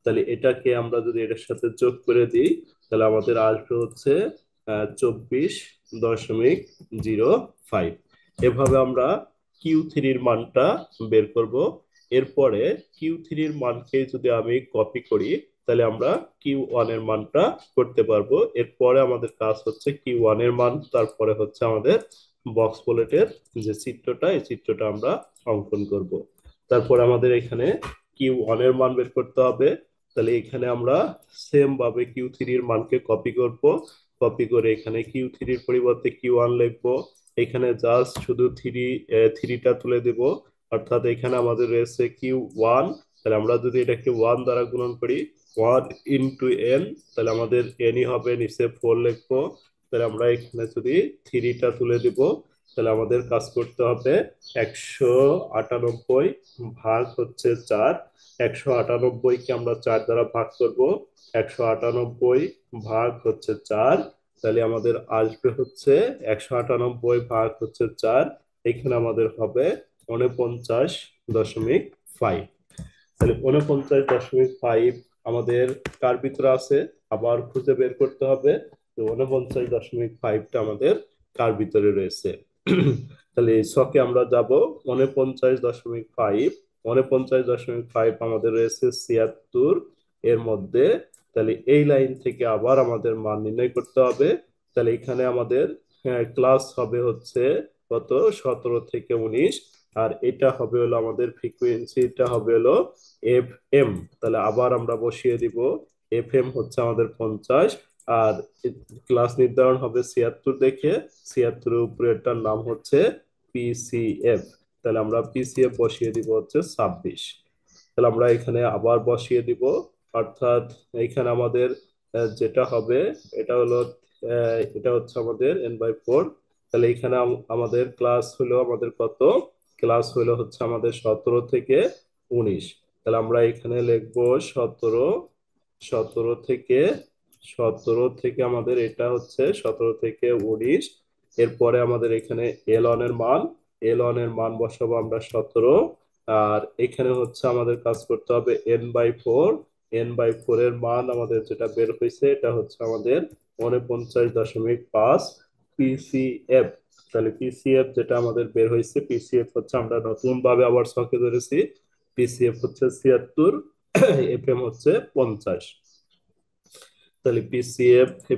Speaker 1: তাহলে এটাকে আমরা যদি এটার সাথে যোগ করে দিই, তাহলে আমাদের আসবে হচ্ছে 24.05। এভাবে আমরা কিউ থ্রির মানটা বের করব। এরপরে কিউ থ্রির মানকে যদি আমি কপি করি, তাহলে আমরা কিউ ওয়ান এর মানটা করতে পারবো। এরপরে আমাদের কাজ হচ্ছে কিউ ওয়ান এর মান, তারপরে হচ্ছে আমাদের বক্স প্লটের যে চিত্রটা, এই চিত্রটা আমরা অঙ্কন করব। তারপর আমাদের এখানে কিউ ওয়ান এর মান বের করতে হবে। তাহলে এখানে আমরা সেম ভাবে কিউ থ্রির মানকে কপি করব, কপি করে এখানে কিউ থ্রির পরিবর্তে কিউ ওয়ান লিখবো। এখানে জাস্ট শুধু থ্রিটা তুলে দেব, অর্থাৎ এখানে আমাদের রয়েছে কিউ ওয়ান। তাহলে আমরা যদি এটাকে ওয়ান দ্বারা গুণন করি, 1 × n, তাহলে আমাদের এনই হবে, নিচে 4 লিখবো। তাহলে আমরা এখানে যদি থ্রিটা তুলে দিব, তাহলে আমাদের কাজ করতে হবে 198 ভাগ হচ্ছে 4, 198 কে আমরা 4 দ্বারা ভাগ করব, 198 ভাগ হচ্ছে 4, তাহলে আমাদের আসবে হচ্ছে 198 ভাগ হচ্ছে 4, এখানে আমাদের হবে 49.5। তাহলে 49.5 আমাদের কার ভিতরে আছে আবার খুঁজে বের করতে হবে, তো 49.5টা আমাদের কার ভিতরে রয়েছে। তাহলে এই ছকে আমরা যাব, 49.5, 49.5 আমাদের রয়েছে 76 এর মধ্যে। তাহলে এই লাইন থেকে আবার আমাদের মান নির্ণয় করতে হবে। তাহলে এখানে আমাদের ক্লাস হবে হচ্ছে কত, 17 থেকে 19, আর এটা হবে হলো আমাদের ফ্রিকোয়েন্সি, এটা হবে হলো এফ এম। তাহলে আবার আমরা বসিয়ে দিব, এফ এম হচ্ছে আমাদের 50, আর ক্লাস নির্ধারণ হবে 76 দেখে, 76 উপরেরটার নাম হচ্ছে পিসিএফ। তাহলে আমরা পিসিএফ বসিয়ে দিব হচ্ছে 26। তাহলে আমরা এখানে আবার বসিয়ে দিব, অর্থাৎ এখানে আমাদের যেটা হবে, এটা হলো এটা হচ্ছে আমাদের n/4। তাহলে এখানে আমাদের ক্লাস হলো আমাদের কত, ক্লাস হলো হচ্ছে আমাদের 17 থেকে 19। তাহলে আমরা এখানে লিখবো 17, 17 থেকে আমাদের এটা হচ্ছে 17 থেকে 19। এরপরে আমাদের এখানে এল অন এর মান, এল অন এর মান বসাবো আমরা 17, আর এখানে হচ্ছে আমাদের কাজ করতে হবে n/4, n/4 এর মান আমাদের যেটা বের হয়েছে এটা হচ্ছে আমাদের 49.5 পিসিএফ। তাহলে পিসিএফ যেটা আমাদের বের হয়েছে, পিসিএফ হচ্ছে আমরা নতুন ভাবে আবার ছকে ধরেছি, পিসিএফ হচ্ছে 76, এফএম হচ্ছে 50। তাহলে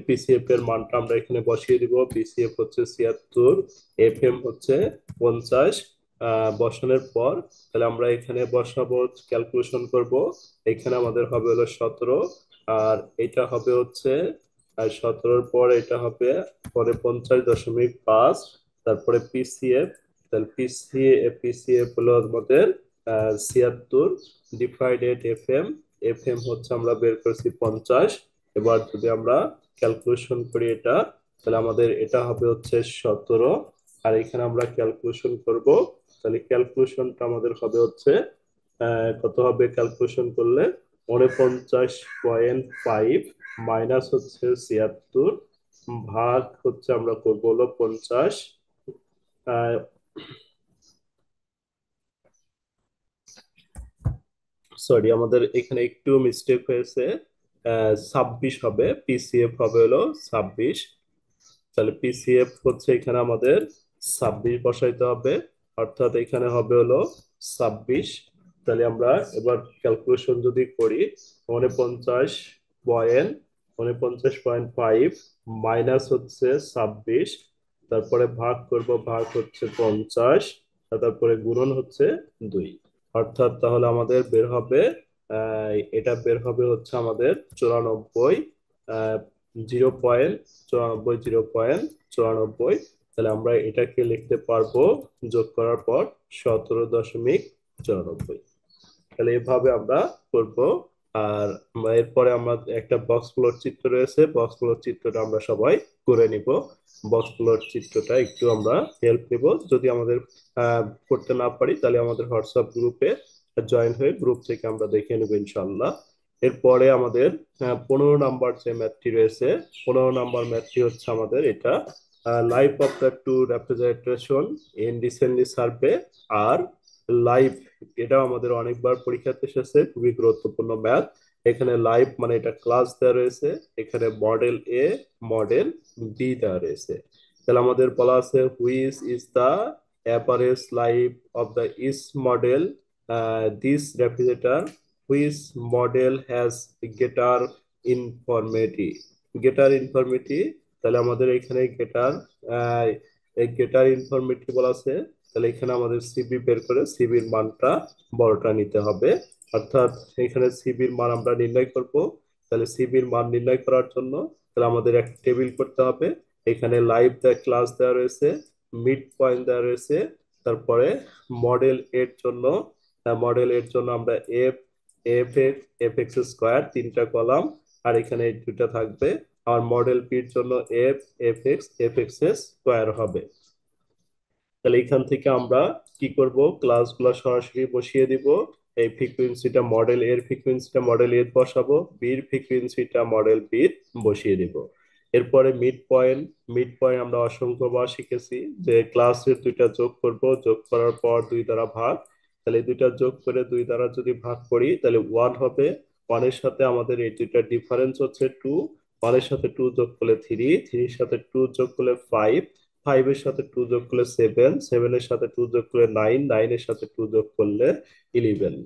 Speaker 1: পিসিএফ এর মানটা আমরা এখানে বসিয়ে দিব। পিসিএফ হচ্ছে 76, এফএম হচ্ছে 50। বসানোর পর তাহলে আমরা এখানে বসাবো, ক্যালকুলেশন করব। এখানে আমাদের হবে হলো 17, আর এটা হবে হচ্ছে, আর 17-র পর এটা হবে পরে 50.5, তারপরে পিসিএফ। তাহলে পিসিএফ হলো আমাদের 76 ডিভাইডেড এফএম। এফএম হচ্ছে আমরা বের করছি 50। এবার যদি আমরা ক্যালকুলেশন করি এটা, তাহলে আমাদের এটা হবে হচ্ছে 17, আর এখানে আমরা ক্যালকুলেশন করব। তাহলে ক্যালকুলেশনটা আমাদের হবে হচ্ছে কত হবে ক্যালকুলেশন করলে, 49.5 মাইনাস হচ্ছে 76, ভাগ হচ্ছে আমরা করবো হলো 50। সরি, আমাদের এখানে একটু মিস্টেক হয়েছে, 26 হবে, পিসিএফ হবে হলো 26। তাহলে পিসিএফ হচ্ছে এখানে আমাদের 26 বসাইতে হবে, অর্থাৎ এখানে হবে হলো 26। তাহলে আমরা এবার ক্যালকুলেশন যদি করি, 49.5 মাইনাস হচ্ছে 26, তারপরে ভাগ করব, ভাগ হচ্ছে 50, আর তারপরে গুণন হচ্ছে 2। অর্থাৎ তাহলে আমাদের বের হবে, এটা বের হবে হচ্ছে আমাদের 94, 0.94। তাহলে আমরা এটাকে লিখতে পারবো যোগ করার পর 17.94। তাহলে এভাবে আমরা করব। আর এরপরে আমার একটা বক্স প্লট চিত্র রয়েছে, বক্স প্লট চিত্রটা আমরা সবাই করে নিব। বক্স প্লট চিত্রটা একটু আমরা হেল্প নিব, যদি আমাদের করতে না পারি তাহলে আমাদের হোয়াটসঅ্যাপ গ্রুপে জয়েন হয়ে গ্রুপ থেকে আমরা দেখে নেব ইনশাল্লাহ। এরপরে আমাদের 15 নাম্বার যে ম্যাথটি রয়েছে, 15 নাম্বার ম্যাথটি হচ্ছে আমাদের এটা, life of the two refrigerator in recently survey are live. এটাও আমাদের অনেকবার পরীক্ষাতে এসেছে, খুবই গুরুত্বপূর্ণ ম্যাথ। এখানে লাইভ মানে এটা ক্লাস দেওয়া রয়েছে, এখানে মডেল এ, মডেল বি দেওয়া রয়েছে। তাহলে আমাদের বলা আছে which is the average life of the is model this refrigerator, which model has greater uniformity. Greater uniformity, তাহলে আমাদের এখানে গেটার ইনফরমেটি বলা আছে। তাহলে এখানে আমাদের সিবি বের করে সিবির মানটা বড়টা নিতে হবে, অর্থাৎ এখানে সিবির মান আমরা নির্ণয় করব। তাহলে সিবির মান নির্ণয় করার জন্য তাহলে আমাদের একটা টেবিল করতে হবে। এখানে লাইভ দেওয়া, ক্লাস দেওয়া রয়েছে, মিড পয়েন্ট দেওয়া রয়েছে, তারপরে মডেল এর জন্য আমরা এফ এক্স স্কোয়ার 3টা কলাম, আর এখানে এই 2টা থাকবে। আর মডেল পির জন্য এফ এক্স স্কোয়ার হবে। তাহলে এখান থেকে আমরা কি করব, ক্লাসগুলো সরাসরি বসিয়ে দিব। এই ফ্রিকোয়েন্সিটা মডেল এর ফ্রিকোয়েন্সিটা মডেল এর বসাবো, বির ফ্রিকোয়েন্সিটা মডেল বির বসিয়ে দিব। এরপরে মিড পয়েন্ট আমরা অসংখ্যবার শিখেছি যে ক্লাসের 2টা যোগ করব, যোগ করার পর 2 দ্বারা ভাগ। তাহলে এই 2টা যোগ করে 2 দ্বারা যদি ভাগ করি তাহলে 1 হবে। 1-এর সাথে আমাদের এই 2টার ডিফারেন্স হচ্ছে 2। 1-এর সাথে 2 যোগ করলে 3, 3-এর সাথে 2 যোগ করলে 5, 5-এর সাথে 2 যোগ করলে 7, 7-এর সাথে 2 যোগ করলে 9, 9-এর সাথে 2 যোগ করলে 11।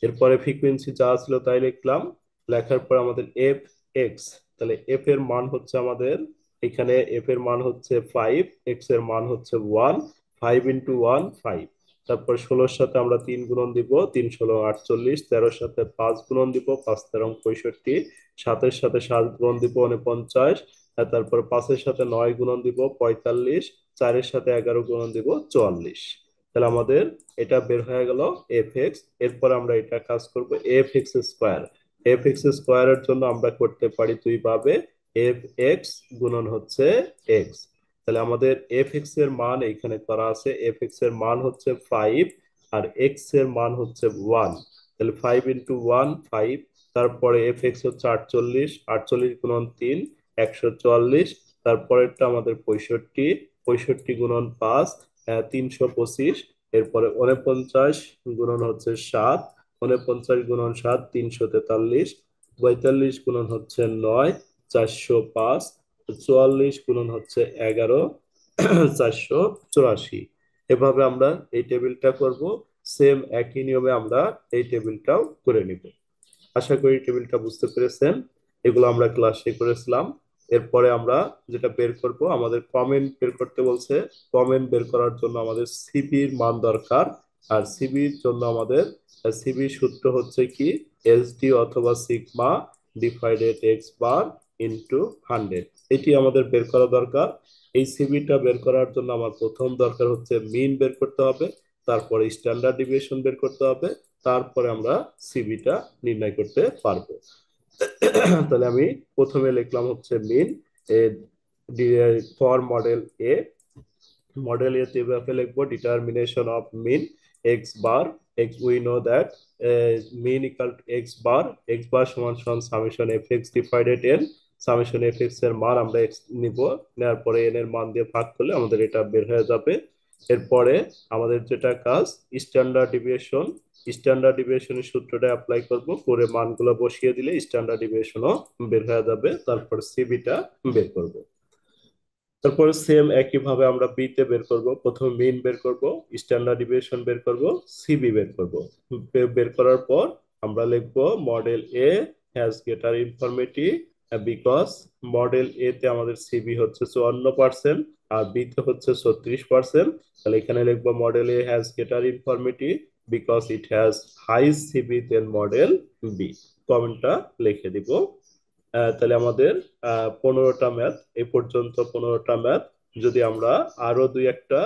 Speaker 1: এরপরে ফ্রিকোয়েন্সি যা ছিল তাই লিখলাম। লেখার পর আমাদের এফ এক্স, তাহলে এফ এর মান হচ্ছে আমাদের, এখানে এফ এর মান হচ্ছে 5, এক্স এর মান হচ্ছে 1, 5 ইন্টু 1 5। তারপর 16-র সাথে আমরা 3 গুণন দিব, 3 ষোলো 48, 13-র সাথে 5 গুণন দিব, 5 13 65, 7-এর সাথে 7 গুণন দিব 49, আর তারপর 5-এর সাথে 9 গুণন দিব 45, 4-এর সাথে 11 গুণন দিব 44। তাহলে আমাদের এটা বের হয়ে গেল এফ এক্স। এরপর আমরা এটা কাজ করব F x square. F x স্কোয়ারের জন্য আমরা করতে পারি দুই ভাবে, এফ এক্স গুণন হচ্ছে এক্স। তাহলে আমাদের এফ এক্স এর মান এখানে করা আছে, এফ এক্স এর মান হচ্ছে 5, আর এক্স এর মান হচ্ছে 1। তাহলে 5 ইন্টু 1 5, তারপরে এফ এক্স হচ্ছে 48, 48 গুণন 3 144, তারপরেরটা আমাদের 65, 65 গুণন 5 325, এরপরে 49 গুণন হচ্ছে 7, 49 গুণন 7 343, 42 গুণন হচ্ছে 9 405, 44 গুণন হচ্ছে 11 484। এভাবে আমরা এই টেবিলটা করব। সেম একই নিয়মে আমরা এই টেবিলটাও করে নিব। আশা করি টেবিলটা বুঝতে পেরেছেন। এগুলো আমরা ক্লাসে করেছিলাম। এরপরে আমরা যেটা বের করব, আমাদের কমেন্ট বের করতে বলছে। কমেন্ট বের করার জন্য আমাদের সিবির মান দরকার। আর সিবির জন্য আমাদের সিবি সূত্র হচ্ছে কি, এসডি অথবা sigma divided x bar into 100। এটি আমাদের বের করা দরকার। এই সিবিটা বের করার জন্য আমার প্রথম দরকার হচ্ছে মিন বের করতে হবে, তারপরে স্ট্যান্ডার্ড ডিভিয়েশন বের করতে হবে, তারপরে আমরা সিবিটা নির্ণয় করতে পারবো। তাহলে আমি প্রথমে লিখলাম হচ্ছে mean for model A. Model A এভাবে লিখবো, determination of mean x bar. X we know that mean equal to x bar. X bar সমান সমান summation f x divided n. Summation f x এর মান আমরা এক্স নিব, নেওয়ার পরে এন এর মান দিয়ে ভাগ করলে আমাদের এটা বের হয়ে যাবে। এরপরে আমাদের যেটা কাজ, স্ট্যান্ডার্ড ডিভিয়েশন। স্ট্যান্ডার্ড ডিভিয়েশনের সূত্রটা অ্যাপ্লাই করব, করে মানগুলো বসিয়ে দিলে স্ট্যান্ডার্ড ডিভিয়েশনও বের হয়ে যাবে। তারপর সিবিটা বের করব। তারপরে সেম একইভাবে আমরা বি তে বের করব। প্রথমে মিন বের করব, স্ট্যান্ডার্ড ডিভিয়েশন বের করব, সিবি বের করব। বের করার পর আমরা লিখব model A has greater informative, because model A তে আমাদের সিবি হচ্ছে 54% আর বি তে হচ্ছে 36%। তাহলে এখানে লিখবো model A has greater informative because it has high CB then model B. কমেন্টটা লিখে দিব। তাহলে আমাদের 15টা ম্যাথ এই পর্যন্ত। 15টা ম্যাথ যদি আমরা আরো দুই একটা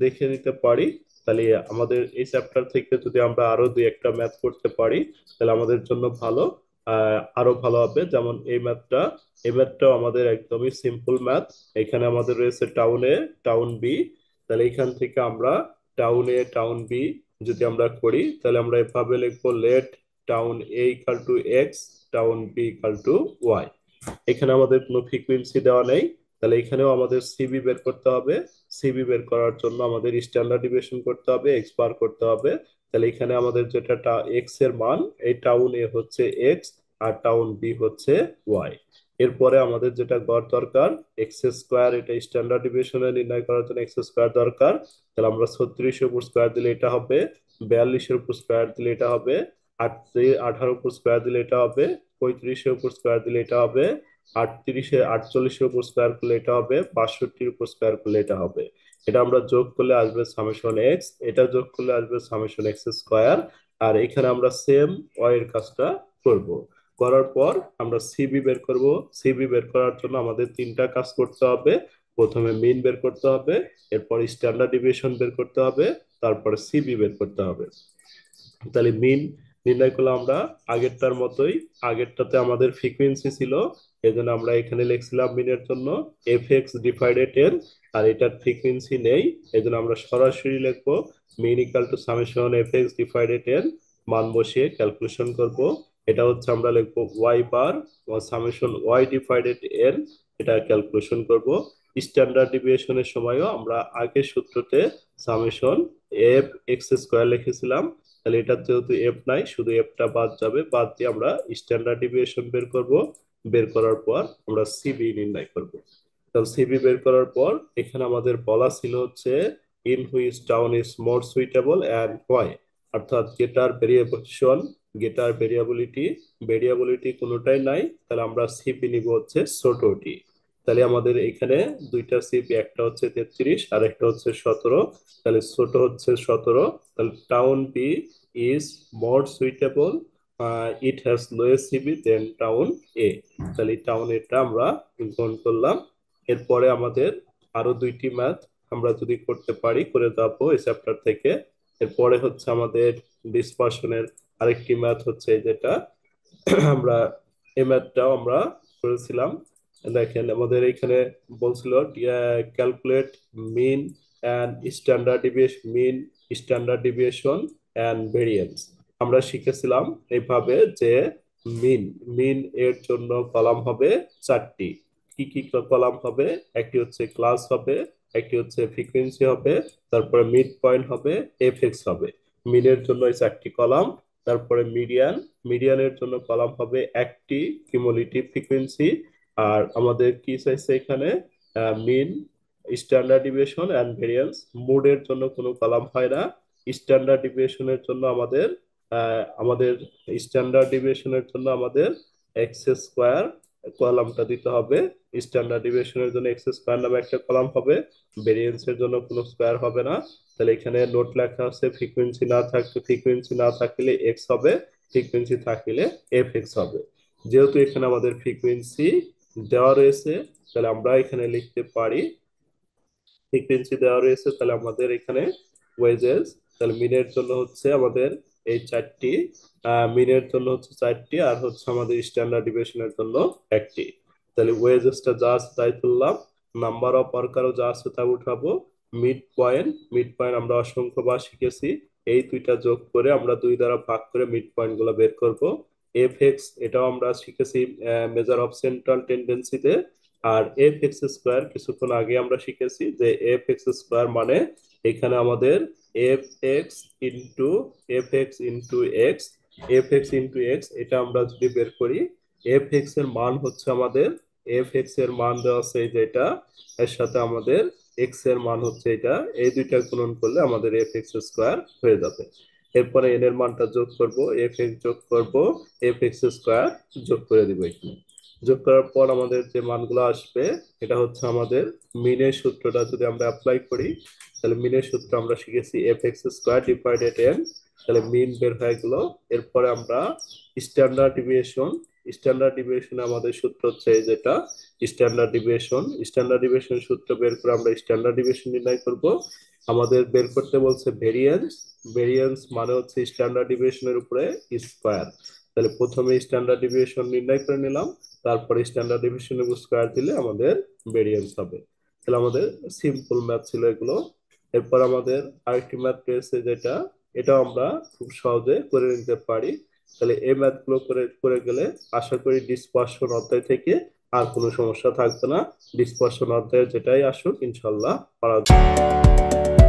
Speaker 1: দেখে নিতে পারি, তাহলে আমাদের এই চ্যাপ্টার থেকে যদি আমরা আরো দুই একটা ম্যাথ করতে পারি, তাহলে আমাদের জন্য ভালো, আরো ভালো হবে। যেমন এই ম্যাথটাও আমাদের একদমই সিম্পল ম্যাথ। এখানে আমাদের রয়েছে টাউন এ, টাউন বি। তাহলে এখান থেকে আমরা টাউন এ, টাউন বি যদি আমরা করি, তাহলে আমরা এভাবে লিখবো, let town A equal to x, town B equal to y. এখানে আমাদের কোনো ফ্রিকোয়েন্সি দেওয়া নেই। তাহলে এখানেও আমাদের সিবি বের করতে হবে। সিবি বের করার জন্য আমাদের স্ট্যান্ডার্ড ডিভিয়েশন করতে হবে, এক্স বার করতে হবে। তাহলে এখানে আমাদের যেটা এক্স এর মান, এই টাউন এ হচ্ছে এক্স আর টাউন বি হচ্ছে ওয়াই। এরপরে আমাদের যেটা গড় দরকার, এক্স স্কোয়ার, এটা স্ট্যান্ডার্ড ডিভিয়েশনে নির্ণয় করার জন্য এক্স স্কোয়ার দরকার। তাহলে আমরা 36-এর উপর স্কোয়ার দিলে এটা হবে, 42-এর উপর স্কোয়ার দিলে এটা হবে, 18-এর উপর স্কোয়ার দিলে এটা হবে, 35-এর উপর স্কোয়ার দিলে এটা হবে, 48-এর উপর স্কোয়ার করলে এটা হবে, 62-র উপর স্কোয়ার করলে এটা হবে। এটা আমরা যোগ করলে আসবে সামেশন এক্স, এটা যোগ করলে আসবে সামেশন এক্স স্কোয়ার। আর এখানে আমরা সেম ওয়াই এর কাজটা করব। করার পর আমরা সিবি বের করব। সিবি বের করার জন্য আমাদের তিনটা কাজ করতে হবে। প্রথমে মিন বের করতে হবে, এরপর স্ট্যান্ডার্ড ডিভিয়েশন বের করতে হবে, তারপরে সিবি বের করতে হবে। তাহলে মিন নির্ণয় করলাম আমরা আগেরটার মতোই। আগেরটাতে আমাদের ফ্রিকোয়েন্সি ছিল, এই জন্য আমরা এখানে লিখছিলাম মিনের জন্য এফ এক্স ডিভাইডেড এন। আর এটার ফ্রিকোয়েন্সি নেই, এই জন্য আমরা সরাসরি লিখবো mean equal to summation f x divided n. মান বসিয়ে ক্যালকুলেশন করব। এটা হচ্ছে আমরা লিখবো y bar summation y divided n, এটা ক্যালকুলেশন করব। স্ট্যান্ডার্ড ডিভিয়েশনের সময়ও আমরা আগের সূত্রতে সামেশন এফ এক্স স্কোয়ার লিখেছিলাম। তাহলে এটা যেহেতু এফ নাই, শুধু এফটা বাদ যাবে, বাদ দিয়ে আমরা স্ট্যান্ডার্ড ডিভিয়েশন বের করব। বের করার পর আমরা সিবি নির্ণয় করব। তাহলে সিবি বের করার পর এখানে আমাদের বলা ছিল হচ্ছে in which town is more suitable and why. অর্থাৎ গেটার ভেরিয়েশন, গেটার ভেরিয়েবিলিটি, ভেরিয়েবিলিটি কোনোটাই নাই। তাহলে আমরা সিবি নিব হচ্ছে ছোটটি। তাহলে আমাদের এখানে দুইটা সিবি, একটা হচ্ছে 33 আর একটা হচ্ছে 17। তাহলে ছোট হচ্ছে 17। তাহলে town B is more suitable, it has lowest CV than town A. তাহলে টাউন এটা আমরা গ্রহণ করলাম। এরপরে আমাদের আরো দুইটি ম্যাথ আমরা যদি করতে পারি করে যাবো এই চ্যাপ্টার থেকে। এরপরে হচ্ছে আমাদের ডিসপারশনের আরেকটি ম্যাথ হচ্ছে যেটা আমরা, এই ম্যাথটাও আমরা করেছিলাম। দেখেন আমাদের এখানে বলছিল calculate mean and standard deviation, mean standard deviation and variance. আমরা শিখেছিলাম এইভাবে যে মিন, মিন এর জন্য কলাম হবে চারটি। কি কি কলাম হবে, একটি হচ্ছে ক্লাস হবে, একটি হচ্ছে ফ্রিকোয়েন্সি হবে, তারপরে মিড পয়েন্ট হবে, এফএক্স হবে। মিনের জন্য এই চারটি কলাম। তারপরে মিডিয়ান, মিডিয়ানের জন্য কলাম হবে একটি, কিউমুলেটিভ ফ্রিকোয়েন্সি। আর আমাদের কি চাইছে এখানে, মিন, স্ট্যান্ডার্ড ডিভিয়েশন এন্ড ভেরিয়েন্স। মোডের জন্য কোনো কলাম হয় না। স্ট্যান্ডার্ড ডিভিয়েশনের জন্য আমাদের স্ট্যান্ডার্ড ডিভিয়েশনের জন্য আমাদের এক্স স্কোয়ার কলামটা দিতে হবে। স্ট্যান্ডার্ড ডিভিয়েশনের জন্য এক্স স্কোয়ার নামে একটা কলাম হবে, ভেরিয়েন্সের জন্য কোনো স্কোয়ার হবে না। তাহলে এখানে নোট লেখা আছে ফ্রিকোয়েন্সি না থাকলে এক্স হবে, ফ্রিকোয়েন্সি থাকলে এফ এক্স হবে। যেহেতু এখানে আমাদের ফ্রিকোয়েন্সি দেওয়া রয়েছে, তাহলে আমরা এখানে লিখতে পারি, ফ্রিকোয়েন্সি দেওয়া রয়েছে তাহলে আমাদের এখানে ওয়েজেস, তাহলে মিনের জন্য হচ্ছে আমাদের এই চারটি, মিনের জন্য হচ্ছে চারটি, আর হচ্ছে আমাদের স্ট্যান্ডার্ড ডিভিয়েশনের জন্য একটি। তাহলে ওয়েজেসটা যা আছে তাই তুললাম, নাম্বার অফ ওয়ার্কারও যা আছে তা উঠাবো। মিড পয়েন্ট আমরা অসংখ্য বার শিখেছি, এই দুইটা যোগ করে আমরা দুই দ্বারা ভাগ করে মিড পয়েন্ট গুলো বের করব। এফ এক্স এটাও আমরা শিখেছি মেজার অফ সেন্ট্রাল টেন্ডেন্সিতে। আর এফ এক্স স্কোয়ার কিছুক্ষণ আগে আমরা শিখেছি যে এফ এক্স স্কোয়ার মানে এখানে আমাদের এফ এক্স ইন্টু এক্স, এটা আমরা যদি বের করি, এফ এক্স এর মান হচ্ছে আমাদের, এফ এক্স এর মান দেওয়া আছে এই যেটা, এর সাথে আমাদের এক্স এর মান হচ্ছে এটা, এই দুইটা গুণন করলে আমাদের এফ এক্স স্কোয়ার হয়ে যাবে। এরপরে এন এর মানটা যোগ করব, এফ এক্স যোগ করব, এফ এক্স স্কোয়ার যোগ করে দিব এখানে। যোগ করার পর আমাদের যে মানগুলো আসবে, এটা হচ্ছে আমাদের মিনের সূত্রটা যদি আমরা অ্যাপ্লাই করি, তাহলে মিনের সূত্র আমরা শিখেছি F x square divided N, তাহলে মিন বের হয়ে গেল। এরপরে আমরা স্ট্যান্ডার্ড ডিভিয়েশন আমাদের সূত্র হচ্ছে এই যেটা, স্ট্যান্ডার্ড ডিভিয়েশন সূত্র বের করে আমরা স্ট্যান্ডার্ড ডিভিয়েশন নির্ণয় করব। আমাদের বের করতে বলছে ভেরিয়েন্স, ভেরিয়েন্স মানে হচ্ছে স্ট্যান্ডার্ড ডিভিয়েশনের উপরে স্কোয়ার। তাহলে প্রথমে স্ট্যান্ডার্ড ডিভিয়েশন নির্ণয় করে নিলাম, তারপরে স্ট্যান্ডার্ড ডিভিশনের স্কোয়ার দিলে আমাদের ভেরিয়েন্স হবে। তাহলে আমাদের সিম্পল ম্যাথ ছিল এগুলো। এরপর আমাদের আরেকটি ম্যাথ রয়েছে যেটা, এটা আমরা খুব সহজে করে নিতে পারি। তাহলে এই ম্যাথ গুলো করে করে গেলে আশা করি ডিসপারশন অধ্যায় থেকে আর কোনো সমস্যা থাকবে না। ডিসপারশন অধ্যায়ে যেটাই আসুক ইনশাল্লাহ পারা যাবে।